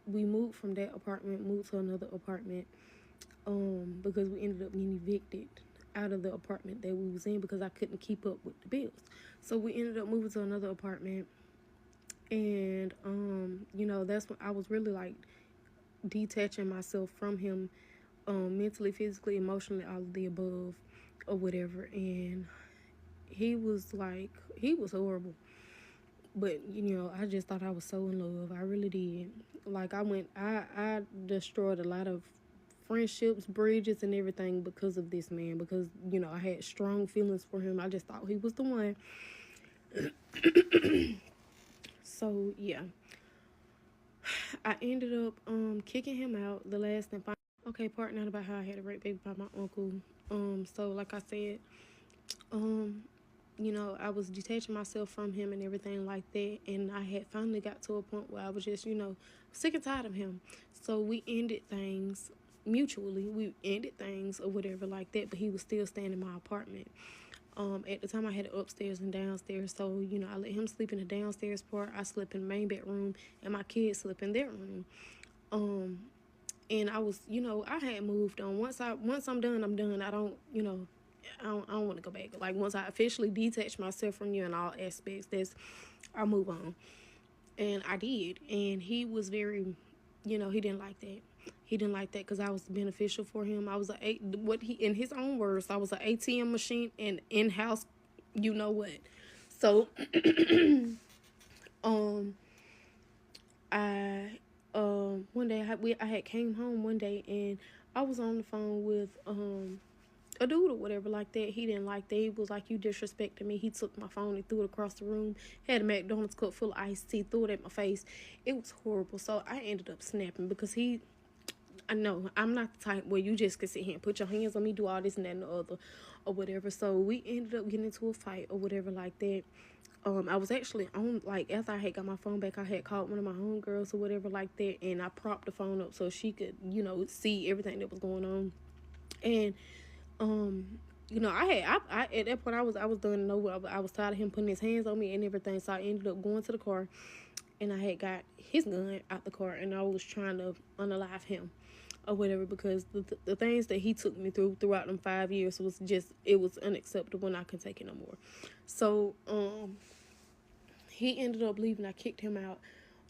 we moved from that apartment, moved to another apartment, because we ended up getting evicted out of the apartment that we was in because I couldn't keep up with the bills. So we ended up moving to another apartment, and you know, that's when I was really like detaching myself from him, mentally, physically, emotionally, all of the above or whatever. And he was horrible. But you know, I just thought I was so in love. I really did. Like I destroyed a lot of friendships, bridges, and everything because of this man. Because you know, I had strong feelings for him. I just thought he was the one. So yeah, I ended up kicking him out. The last and final. Okay, part 9 about how I had a rape baby by my uncle. So like I said, you know, I was detaching myself from him and everything like that. And I had finally got to a point where I was just, you know, sick and tired of him. So we ended things mutually. We ended things or whatever like that. But he was still staying in my apartment. At the time, I had it upstairs and downstairs. So, you know, I let him sleep in the downstairs part. I slept in the main bedroom. And my kids slept in their room. And I was, you know, I had moved on. Once I'm done, I'm done. I don't, you know, I don't want to go back. Like once I officially detach myself from you in all aspects, I move on. And I did. And he was very, you know, he didn't like that. He didn't like that because I was beneficial for him. I was in his own words, I was an ATM machine and in-house, you know what. So, I one day I had came home one day and I was on the phone with a dude or whatever like that. He didn't like that. He was like, you disrespected me. He took my phone and threw it across the room. Had a McDonald's cup full of iced tea, threw it at my face. It was horrible. So I ended up snapping because I know I'm not the type where you just can sit here and put your hands on me, do all this and that and the other or whatever. So we ended up getting into a fight or whatever like that. I was actually on, like, after I had got my phone back, I had called one of my homegirls or whatever like that, and I propped the phone up so she could, you know, see everything that was going on. And you know, I at that point I was done. No, I was tired of him putting his hands on me and everything. So I ended up going to the car, and I had got his gun out the car, and I was trying to unalive him or whatever because the things that he took me throughout them 5 years was just, it was unacceptable, and I couldn't take it no more. So he ended up leaving. I kicked him out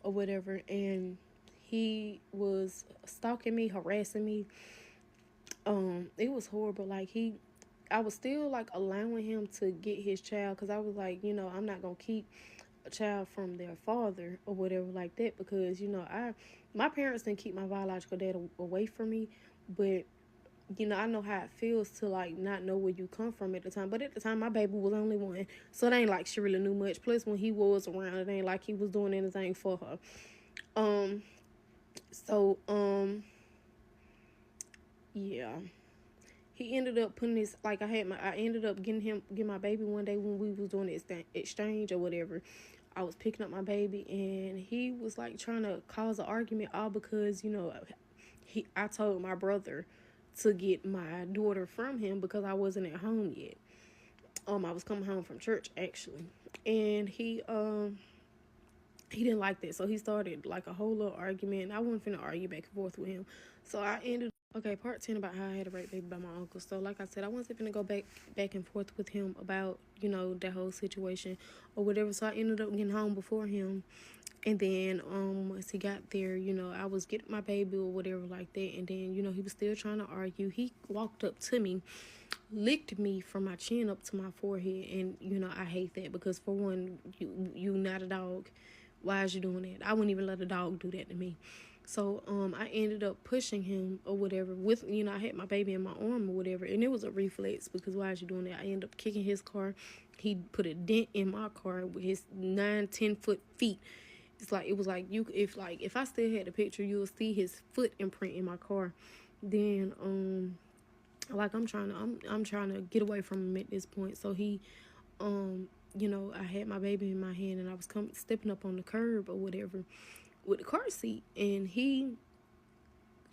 or whatever, and he was stalking me, harassing me. It was horrible. Like I was still like allowing him to get his child because I was like, you know, I'm not gonna keep a child from their father or whatever like that because, you know, my parents didn't keep my biological dad away from me, but you know, I know how it feels to like not know where you come from at the time. But at the time, my baby was only one, so it ain't like she really knew much. Plus, when he was around, it ain't like he was doing anything for her. Um, so yeah, he ended up putting his like I ended up getting my baby one day when we was doing the exchange or whatever. I was picking up my baby and he was like trying to cause an argument all because, you know, I told my brother to get my daughter from him because I wasn't at home yet. I was coming home from church actually. And he didn't like that. So he started like a whole little argument. I wasn't finna argue back and forth with him. So I ended okay, part 10 about how I had a rape baby by my uncle. So like I said, I wasn't finna go back and forth with him about, you know, that whole situation or whatever. So I ended up getting home before him. And then once he got there, you know, I was getting my baby or whatever like that. And then, you know, he was still trying to argue. He walked up to me, licked me from my chin up to my forehead. And, you know, I hate that because for one, you not a dog. Why is you doing that? I wouldn't even let a dog do that to me. So I ended up pushing him or whatever with, you know, I had my baby in my arm or whatever, and it was a reflex because why is you doing that? I ended up kicking his car. He put a dent in my car with his 9-10 foot feet. It's like, it was like, if I still had the picture, you'll see his foot imprint in my car. Then like I'm trying to get away from him at this point. So he you know, I had my baby in my hand and I was stepping up on the curb or whatever with the car seat, and he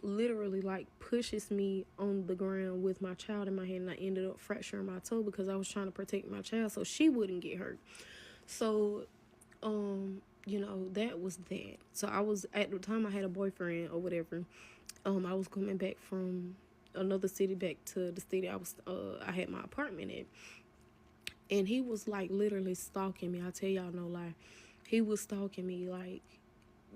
literally like pushes me on the ground with my child in my hand, and I ended up fracturing my toe because I was trying to protect my child so she wouldn't get hurt. So you know, that was that. So I was, at the time I had a boyfriend or whatever. I was coming back from another city back to the city I had my apartment at, and he was like literally stalking me. I tell y'all no lie, he was stalking me. Like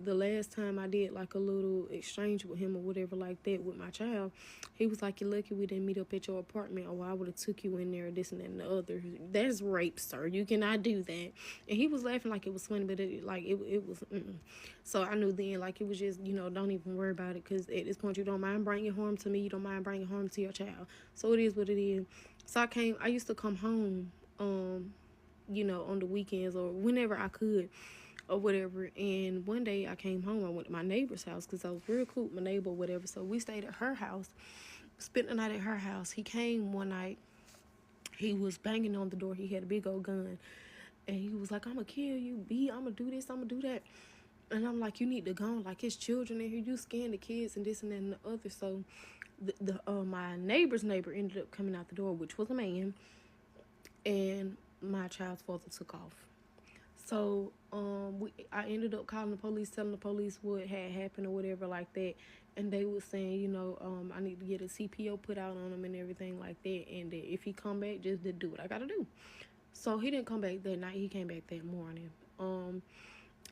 the last time I did like a little exchange with him or whatever like that with my child, he was like, "You're lucky we didn't meet up at your apartment, or I would have took you in there, this and that and the other. That's rape, sir. You cannot do that." And he was laughing like it was funny, but it was. So I knew then, like, it was just, you know, don't even worry about it, because at this point you don't mind bringing harm to me, you don't mind bringing harm to your child. So it is what it is. So I used to come home, you know, on the weekends or whenever I could or whatever. And one day I came home, I went to my neighbor's house because I was real cool with my neighbor or whatever. So we stayed at her house, spent the night at her house. He came one night, he was banging on the door, he had a big old gun, and he was like, "I'm gonna kill you, B, I'm gonna do this, I'm gonna do that." And I'm like, "You need to go, like, his children in here, you scaring the kids and this and that and the other." So my neighbor's neighbor ended up coming out the door, which was a man, and my child's father took off. So I ended up calling the police, telling the police what had happened or whatever like that, and they was saying, you know, I need to get a CPO put out on him and everything like that, and that if he come back, just to do what I gotta do. So he didn't come back that night. He came back that morning.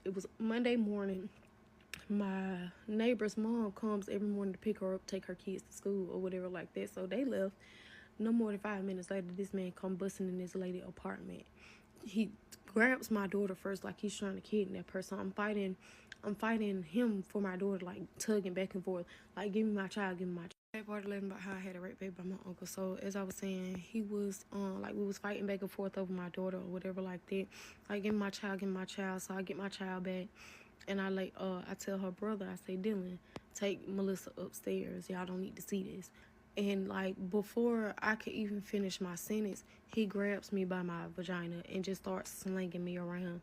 It was Monday morning. My neighbor's mom comes every morning to pick her up, take her kids to school or whatever like that. So they left. No more than 5 minutes later, this man come busting in this lady apartment. He grabs my daughter first, like he's trying to kidnap her. So I'm fighting him for my daughter, like tugging back and forth, like, "Give me my child, give me my child." That part 11 about how I had a rape baby by my uncle. So as I was saying, he was like, we was fighting back and forth over my daughter or whatever like that. Like, "Give me my child, give me my child." So I get my child back, and I tell her brother, I say, "Dylan, take Melissa upstairs. Y'all don't need to see this." And like, before I could even finish my sentence, he grabs me by my vagina and just starts slinging me around.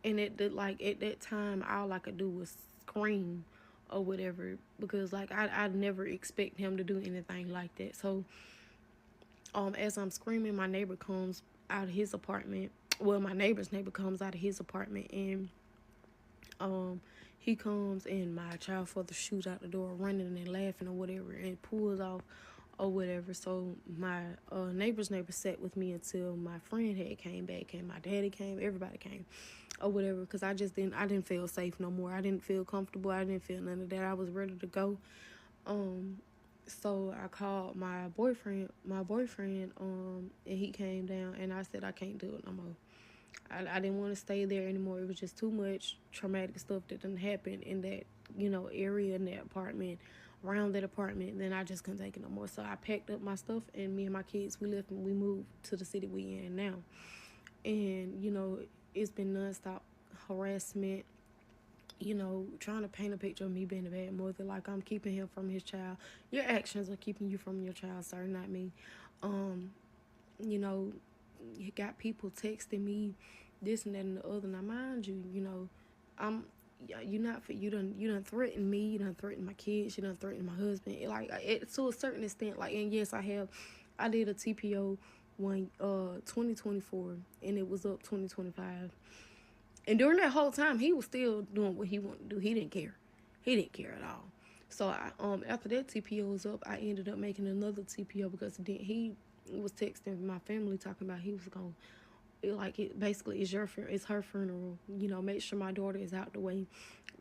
And at that time, all I could do was scream or whatever, because like I'd never expect him to do anything like that. So as I'm screaming, my neighbor comes out of his apartment. Well, my neighbor's neighbor comes out of his apartment, and he comes, and my child father shoots out the door running and laughing or whatever, and pulls off or whatever. So my neighbor's neighbor sat with me until my friend had came back, and my daddy came, everybody came or whatever, because I didn't feel safe no more. I didn't feel comfortable. I didn't feel none of that. I was ready to go. So I called my boyfriend, and he came down, and I said, "I can't do it no more." I didn't want to stay there anymore. It was just too much traumatic stuff that didn't happen in that, you know, area, in that apartment around that apartment. Then I just couldn't take it no more. So I packed up my stuff, and me and my kids, we left and we moved to the city we in now. And, you know, it's been nonstop harassment, you know, trying to paint a picture of me being a bad mother, like I'm keeping him from his child. Your actions are keeping you from your child, sir, not me. You know, you got people texting me this and that and the other. Now, mind you, you know, you done threatened me, you done threatened my kids, you done threatened my husband. Like, to a certain extent, like, and yes, I did a TPO 2024, and it was up 2025. And during that whole time, he was still doing what he wanted to do. He didn't care. He didn't care at all. So after that TPO was up, I ended up making another TPO because he was texting my family talking about he was going to, basically it's her funeral. You know, make sure my daughter is out the way.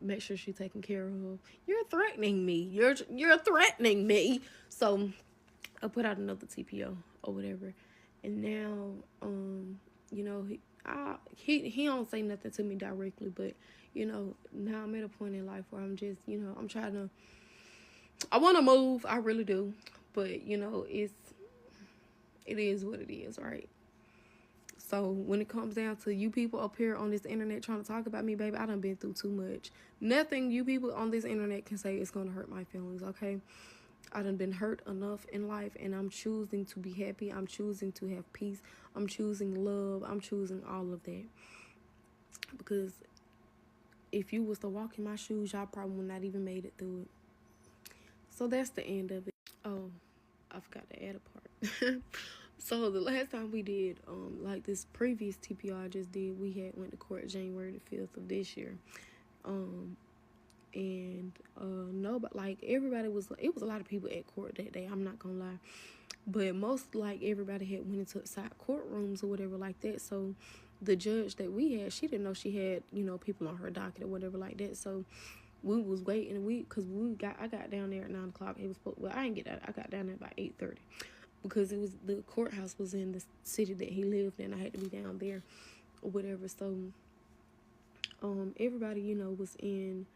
Make sure she's taken care of. You're threatening me. You're threatening me. So I put out another TPO or whatever. And now, you know, he don't say nothing to me directly, but, you know, now I'm at a point in life where I'm just, you know, I want to move. I really do. But, you know, it is what it is, right? So when it comes down to you people up here on this internet trying to talk about me, baby, I done been through too much. Nothing you people on this internet can say is going to hurt my feelings, okay? I done been hurt enough in life, and I'm choosing to be happy. I'm choosing to have peace. I'm choosing love. I'm choosing all of that. Because if you was to walk in my shoes, y'all probably would not even made it through it. So that's the end of it. Oh, I forgot to add a part. So the last time we did, like this previous TPR I just did, we had went to court January the 5th of this year. And no, but like everybody it was a lot of people at court that day, I'm not gonna lie. But most, like, everybody had went into side courtrooms or whatever like that. So the judge that we had, she didn't know she had, you know, people on her docket or whatever like that. So we was waiting, I got down there at 9 o'clock. It was, well, I didn't get that. I got down there by 8:30 because it was, the courthouse was in the city that he lived in. I had to be down there or whatever. So everybody, you know, was in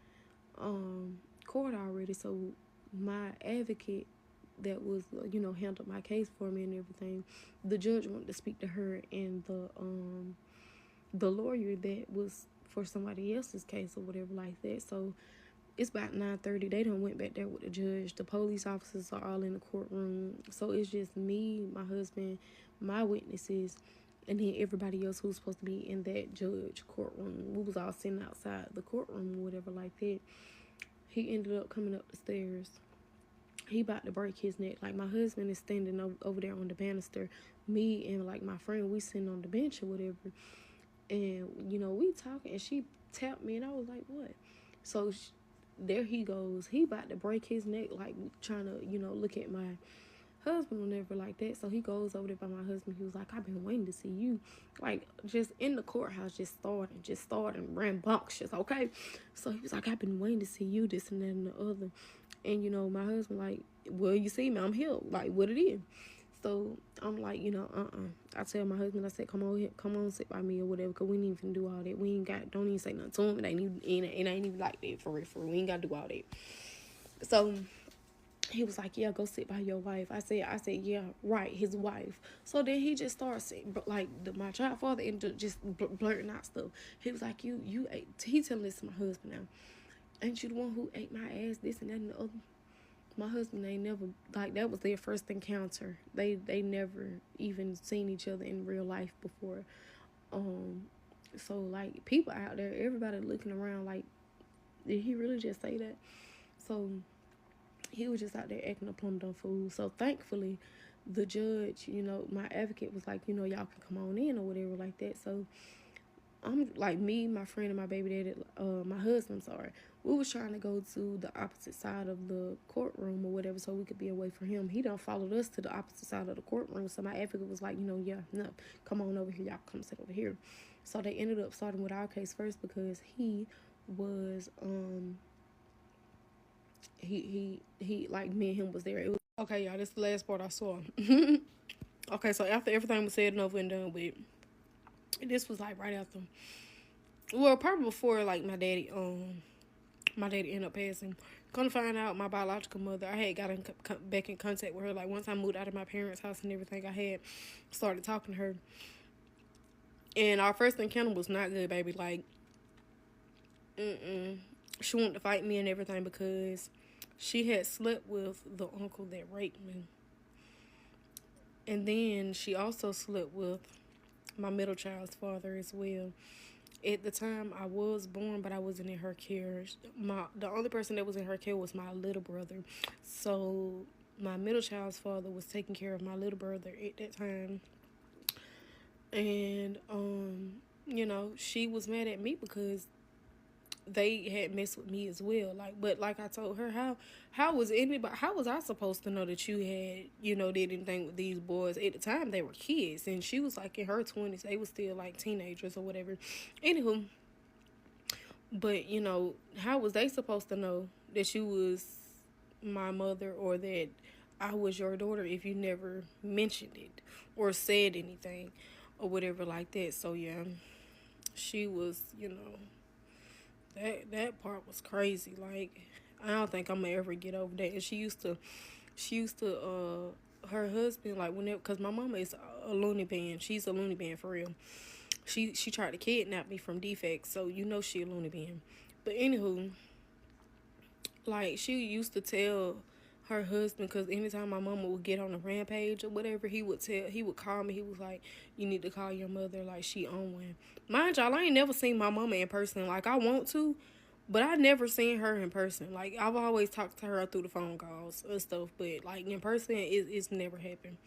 court already. So my advocate that was, you know, handled my case for me and everything, the judge wanted to speak to her, and the lawyer that was for somebody else's case or whatever like that. So it's about 9:30. They done went back there with the judge. The police officers are all in the courtroom. So it's just me, my husband, my witnesses, and then everybody else who's supposed to be in that judge courtroom. We was all sitting outside the courtroom or whatever like that. He ended up coming up the stairs. He about to break his neck. Like, my husband is standing over there on the banister. Me and, like, my friend, we sitting on the bench or whatever. And, you know, we talking, and she tapped me, and I was like, what? So there he goes. He about to break his neck, like, trying to, you know, look at my husband or whatever like that. So he goes over there by my husband. He was like, I've been waiting to see you. Like, just in the courthouse, just starting rambunctious, okay? So he was like, I've been waiting to see you, this and that and the other. And, you know, my husband like, well, you see me, I'm here, like, what it is. So I'm like, you know, I tell my husband, I said, come on, sit by me or whatever, because we ain't even do all that. Don't even say nothing to him. It ain't even like that, for real. We ain't got to do all that. So he was like, yeah, go sit by your wife. I said, yeah, right, his wife. So then he just starts saying, like, my child father, and just blurting out stuff. He was like, you ate, he telling this to my husband now, ain't you the one who ate my ass, this and that and the other? My husband ain't never, like, that was their first encounter. They never even seen each other in real life before. So, like, people out there, everybody looking around like, did he really just say that? So he was just out there acting a plum dumb fool. So thankfully, the judge, you know, my advocate was like, you know, y'all can come on in or whatever like that. So I'm like, me, my friend, and my baby daddy, my husband, we was trying to go to the opposite side of the courtroom or whatever so we could be away from him. He done followed us to the opposite side of the courtroom. So my advocate was like, you know, yeah, no, come on over here, y'all come sit over here. So they ended up starting with our case first because he was he like, me and him was there. It was okay, y'all, this is the last part I saw. Okay, so after everything was said and over and done with, this was like right after, well, probably before, like, my daddy my daddy ended up passing. Gonna find out, my biological mother, I had got back in contact with her. Like, once I moved out of my parents' house and everything, I had started talking to her. And our first encounter was not good, baby. Like, she wanted to fight me and everything because she had slept with the uncle that raped me. And then she also slept with my middle child's father as well. At the time, I was born, but I wasn't in her care. The only person that was in her care was my little brother. So my middle child's father was taking care of my little brother at that time. And, you know, she was mad at me because they had messed with me as well. Like, but like I told her, how was I supposed to know that you had, you know, did anything with these boys? At the time, they were kids, and she was like in her 20s. They were still like teenagers or whatever. Anywho, but you know, how was they supposed to know that you was my mother or that I was your daughter if you never mentioned it or said anything or whatever like that? So yeah, she was, you know. That part was crazy. Like, I don't think I'm gonna ever get over that. And she used to, her husband, like, whenever, cause my mama is a loony bin. She's a loony bin for real. She tried to kidnap me from defects, so you know she a loony bin. But anywho, like, she used to tell her husband, because anytime my mama would get on a rampage or whatever, he would call me. He was like, you need to call your mother, like, she on one. Mind y'all, I ain't never seen my mama in person. Like, I want to, but I never seen her in person. Like, I've always talked to her through the phone calls and stuff, but like in person, it's never happened.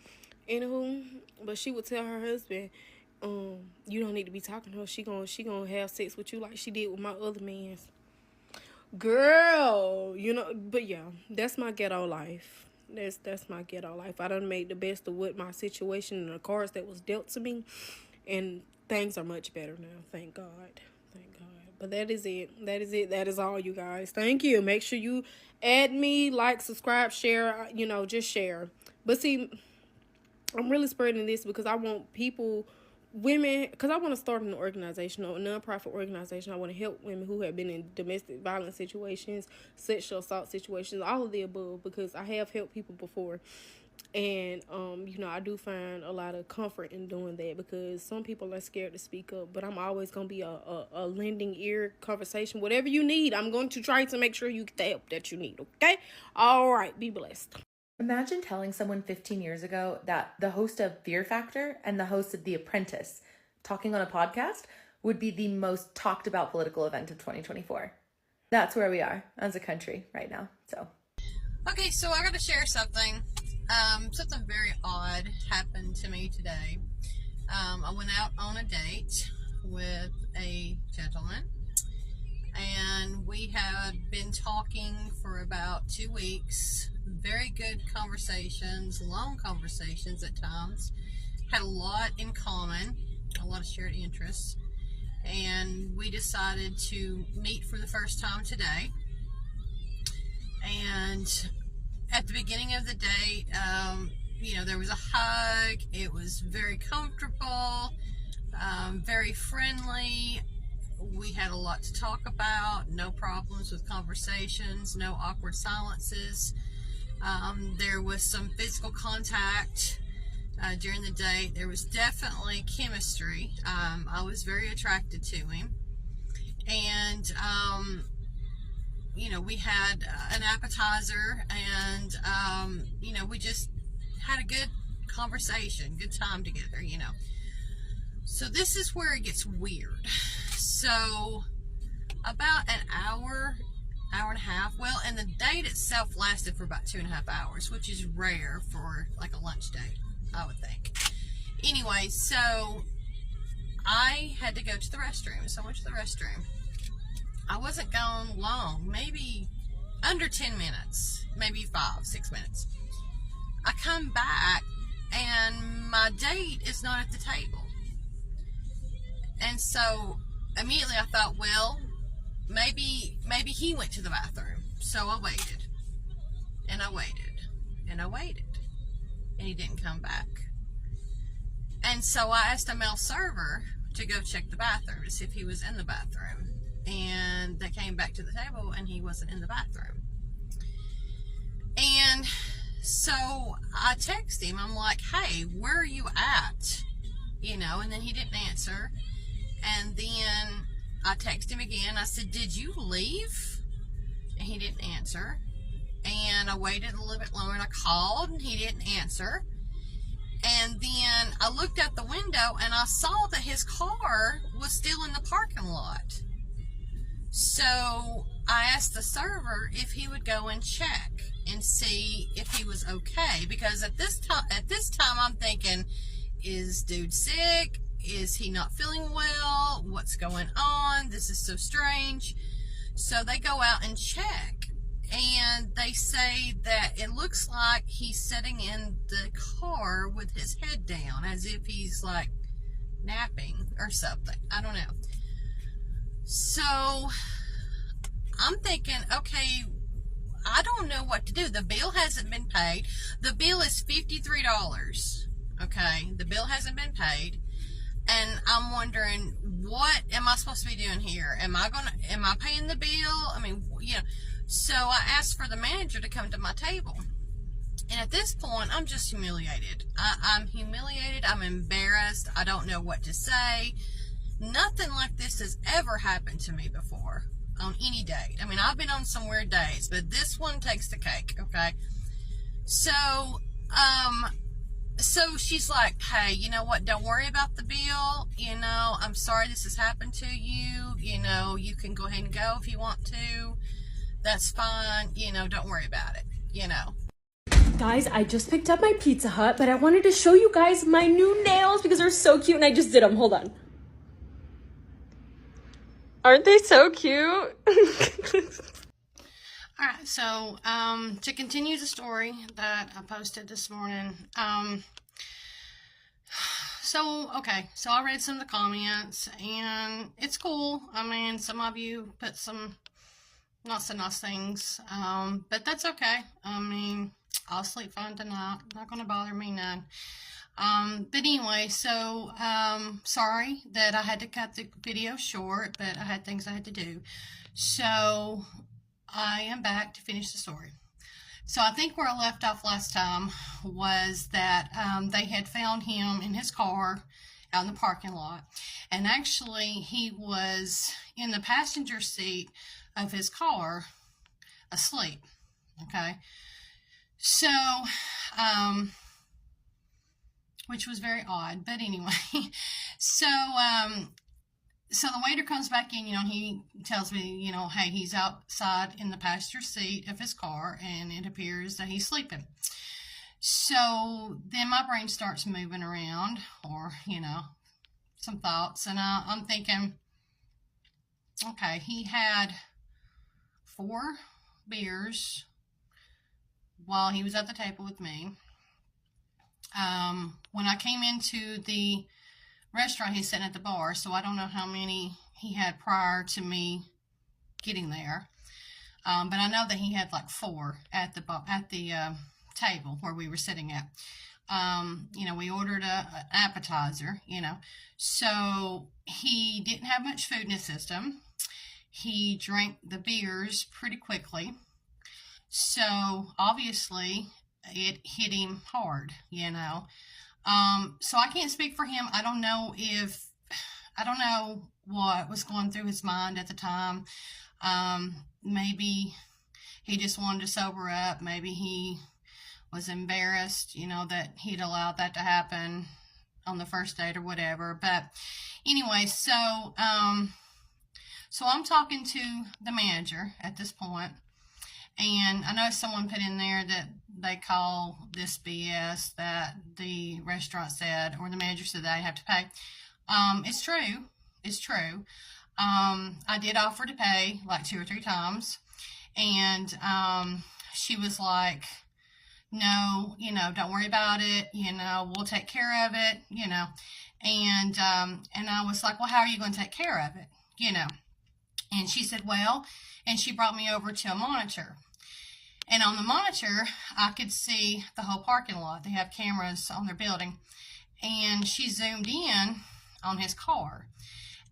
Anywho, but she would tell her husband, you don't need to be talking to her. She gonna have sex with you like she did with my other mans. Girl, you know, but yeah, that's my ghetto life. That's my ghetto life. I done made the best of what my situation and the cards that was dealt to me, and things are much better now. Thank God. Thank God. But that is it. That is all, you guys. Thank you. Make sure you add me, like, subscribe, share, you know, just share. But see, I'm really spreading this because I want people, women, because I want to start an organization, a nonprofit organization. I want to help women who have been in domestic violence situations, sexual assault situations, all of the above, because I have helped people before. And, you know, I do find a lot of comfort in doing that because some people are scared to speak up, but I'm always going to be a lending ear conversation. Whatever you need, I'm going to try to make sure you get the help that you need, okay? All right, be blessed. Imagine telling someone 15 years ago that the host of Fear Factor and the host of The Apprentice talking on a podcast would be the most talked about political event of 2024. That's where we are as a country right now. Okay, so I got to share something. Something very odd happened to me today. I went out on a date with a gentleman, and we had been talking for about 2 weeks. Very good conversations, long conversations at times. Had a lot in common, a lot of shared interests, and we decided to meet for the first time today. And at the beginning of the date, you know, there was a hug. It was very comfortable, very friendly. We had a lot to talk about, no problems with conversations, no awkward silences. There was some physical contact during the date. There was definitely chemistry. I was very attracted to him. And, you know, we had an appetizer, and, you know, we just had a good conversation, good time together, you know. So this is where it gets weird. So about an hour and a half, well, and the date itself lasted for about 2.5 hours, which is rare for like a lunch date, I would think. Anyway, so I had to go to the restroom, so I went to the restroom. I wasn't gone long, maybe under 10 minutes, maybe 5-6 minutes. I come back and my date is not at the table. And so immediately I thought, well, maybe he went to the bathroom. So I waited, and I waited, and I waited, and he didn't come back. And so I asked a male server to go check the bathroom to see if he was in the bathroom. And they came came back to the table and he wasn't in the bathroom. And so I text him. I'm like, hey, where are you at? You know, and then he didn't answer. And then I texted him again. I said, did you leave? And he didn't answer. And I waited a little bit longer and I called and he didn't answer. And then I looked out the window and I saw that his car was still in the parking lot. So I asked the server if he would go and check and see if he was okay. Because at this time I'm thinking, is dude sick? Is he not feeling well? What's going on? This is so strange. So they go out and check. And they say that it looks like he's sitting in the car with his head down, as if he's like napping or something. I don't know. So I'm thinking, okay, I don't know what to do. The bill hasn't been paid. The bill is $53. Okay, the bill hasn't been paid. And I'm wondering, what am I supposed to be doing here? Am I paying the bill? I mean, you know. So I asked for the manager to come to my table. And at this point, I'm just humiliated. I'm humiliated. I'm embarrassed. I don't know what to say. Nothing like this has ever happened to me before on any date. I mean, I've been on some weird dates, but this one takes the cake, okay? So, so she's like, hey, you know what? Don't worry about the bill. You know, I'm sorry this has happened to you. You know, you can go ahead and go if you want to. That's fine, you know, don't worry about it, you know. Guys, I just picked up my Pizza Hut, but I wanted to show you guys my new nails because they're so cute and I just did them. Hold on. Aren't they so cute? Alright, so, to continue the story that I posted this morning, so I read some of the comments, and it's cool. I mean, some of you put some not so nice things, but that's okay. I mean, I'll sleep fine tonight. Not gonna bother me none. But anyway, so sorry that I had to cut the video short, but I had things I had to do. So I am back to finish the story. So I think where I left off last time was that they had found him in his car out in the parking lot, and actually he was in the passenger seat of his car asleep. Okay, so which was very odd, but anyway, so the waiter comes back in, you know, he tells me, you know, hey, he's outside in the passenger seat of his car and it appears that he's sleeping. So then my brain starts moving around, or, you know, some thoughts, and I'm thinking, okay, he had 4 beers while he was at the table with me. When I came into the restaurant, he's sitting at the bar, so I don't know how many he had prior to me getting there. But I know that he had like 4 at the table where we were sitting at. You know, we ordered an appetizer, you know, so he didn't have much food in his system. He drank the beers pretty quickly, so obviously it hit him hard, you know. So I can't speak for him. I don't know what was going through his mind at the time. Maybe he just wanted to sober up. Maybe he was embarrassed, you know, that he'd allowed that to happen on the first date or whatever. But anyway, so I'm talking to the manager at this point, and I know someone put in there that they call this BS that the restaurant said, or the manager said that I have to pay. It's true. It's true. I did offer to pay like 2 or 3 times, and she was like, no, you know, don't worry about it, you know, we'll take care of it, you know. And I was like, well, how are you going to take care of it, you know? And she said, well, and she brought me over to a monitor. And on the monitor, I could see the whole parking lot. They have cameras on their building. And she zoomed in on his car.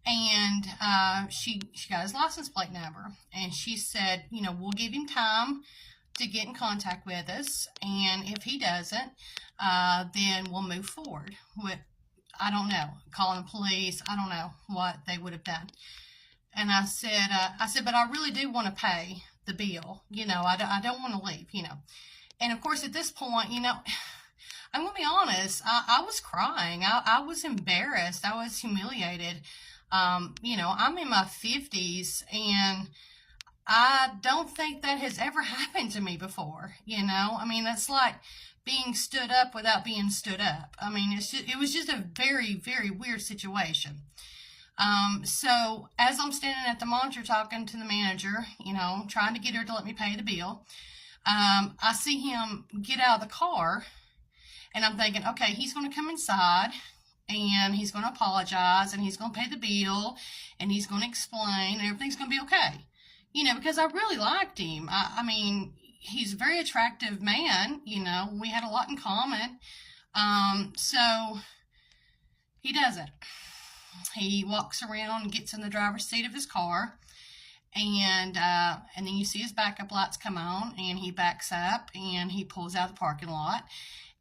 And she got his license plate number, and she said, you know, we'll give him time to get in contact with us, and if he doesn't, then we'll move forward with, I don't know, calling the police. I don't know what they would have done. And I said, but I really do want to pay the bill. You know, I don't want to leave, you know. And of course, at this point, you know, I'm going to be honest, I was crying. I was embarrassed. I was humiliated. You know, I'm in my 50s, and I don't think that has ever happened to me before. You know, I mean, that's like being stood up without being stood up. I mean, it was just a very, very weird situation. So as I'm standing at the monitor talking to the manager, you know, trying to get her to let me pay the bill, I see him get out of the car, and I'm thinking, okay, he's going to come inside, and he's going to apologize, and he's going to pay the bill, and he's going to explain, and everything's going to be okay. You know, because I really liked him. I mean, he's a very attractive man, you know, we had a lot in common. So he doesn't. He walks around and gets in the driver's seat of his car, and then you see his backup lights come on, and he backs up, and he pulls out of the parking lot,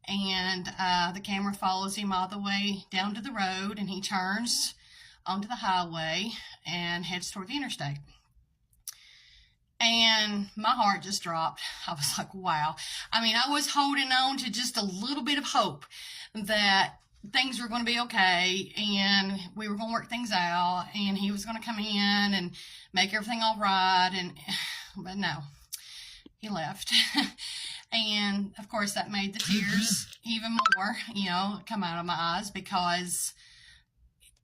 and the camera follows him all the way down to the road, and he turns onto the highway and heads toward the interstate. And my heart just dropped. I was like, wow. I mean, I was holding on to just a little bit of hope that things were going to be okay, and we were going to work things out, and he was going to come in and make everything all right. But no, he left. And of course that made the tears even more, you know, come out of my eyes, because,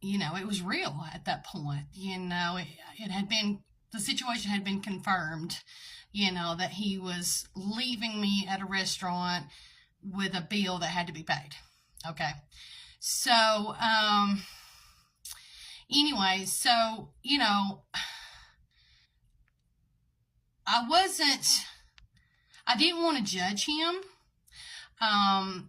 you know, it was real at that point. You know, it had been, the situation had been confirmed, you know, that he was leaving me at a restaurant with a bill that had to be paid. Okay. So, anyway, so, you know, I didn't want to judge him.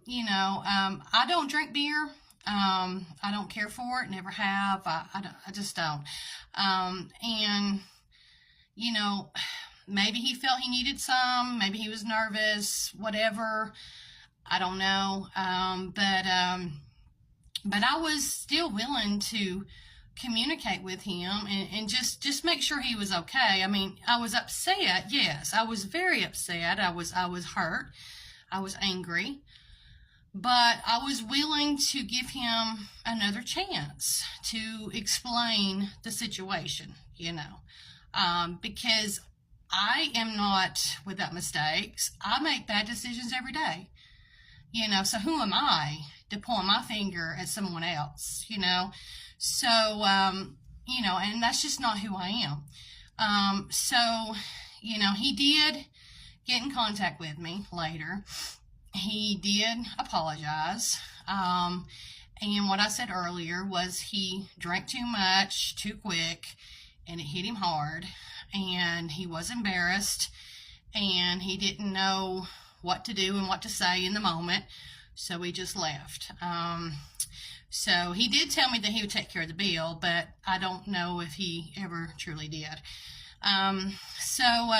You know, I don't drink beer. I don't care for it, never have. I just don't. And, you know, maybe he felt he needed some, maybe he was nervous, whatever. I don't know. But I was still willing to communicate with him and just make sure he was okay. I mean, I was upset. Yes, I was very upset. I was hurt. I was angry. But I was willing to give him another chance to explain the situation, you know, because I am not without mistakes. I make bad decisions every day, you know, so who am I to point my finger at someone else, you know? So, you know, and that's just not who I am. So, you know, he did get in contact with me later. He did apologize. And what I said earlier was he drank too much, too quick, and it hit him hard. And he was embarrassed, and he didn't know what to do and what to say in the moment. So he just left. So he did tell me that he would take care of the bill, but I don't know if he ever truly did. So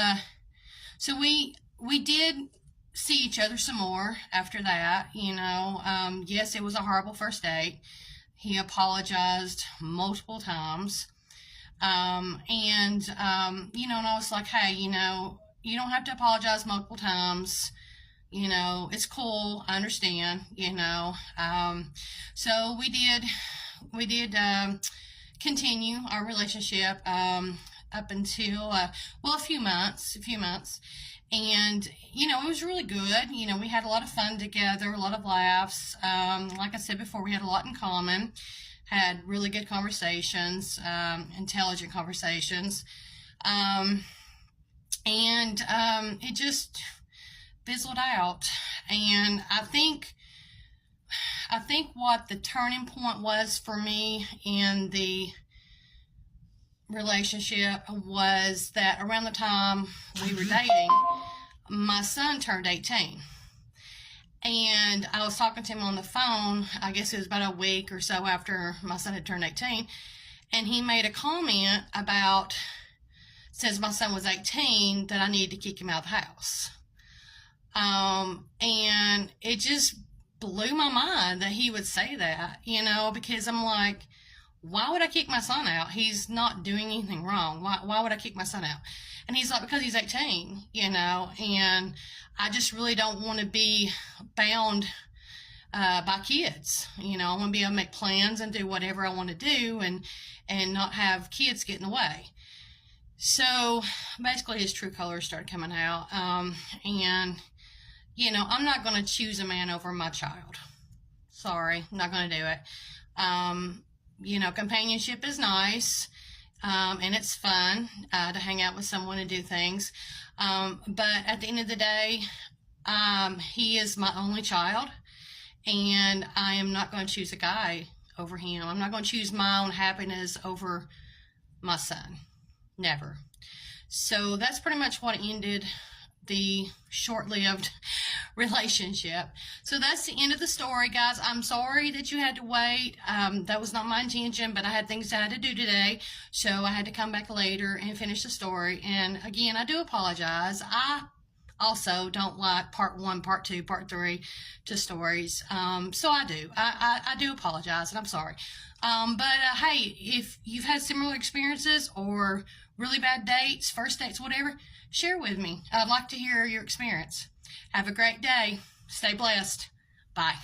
we did see each other some more after that, you know. Yes, it was a horrible first date. He apologized multiple times. You know, and I was like, hey, you know, you don't have to apologize multiple times. You know, it's cool. I understand, you know. So we did continue our relationship, up until, a few months. And, you know, it was really good. You know, we had a lot of fun together, a lot of laughs. Like I said before, we had a lot in common, had really good conversations, intelligent conversations. It just fizzled out. And I think what the turning point was for me in the relationship was that around the time we were dating, my son turned 18. And I was talking to him on the phone, I guess it was about a week or so after my son had turned 18. and he made a comment about, since my son was 18, that I needed to kick him out of the house. And it just blew my mind that he would say that, because I'm like, why would I kick my son out? He's not doing anything wrong. Why would I kick my son out? And he's like, because he's 18, and I just really don't want to be bound by kids. I want to be able to make plans and do whatever I want to do and not have kids get in the way. So basically his true colors started coming out. And, I'm not going to choose a man over my child. Sorry, I'm not going to do it. Companionship is nice. And it's fun to hang out with someone and do things. But at the end of the day, he is my only child. And I am not going to choose a guy over him. I'm not going to choose my own happiness over my son. Never. So that's pretty much what ended the short-lived relationship. So that's the end of the story, guys. I'm sorry that you had to wait. That was not my intention, but I had things I had to do today, so I had to come back later and finish the story. And again, I do apologize. I also don't like part 1, part 2, part 3 to stories. So I do. I do apologize, and I'm sorry. But hey, if you've had similar experiences or really bad dates, first dates, whatever, share with me. I'd like to hear your experience. Have a great day. Stay blessed. Bye.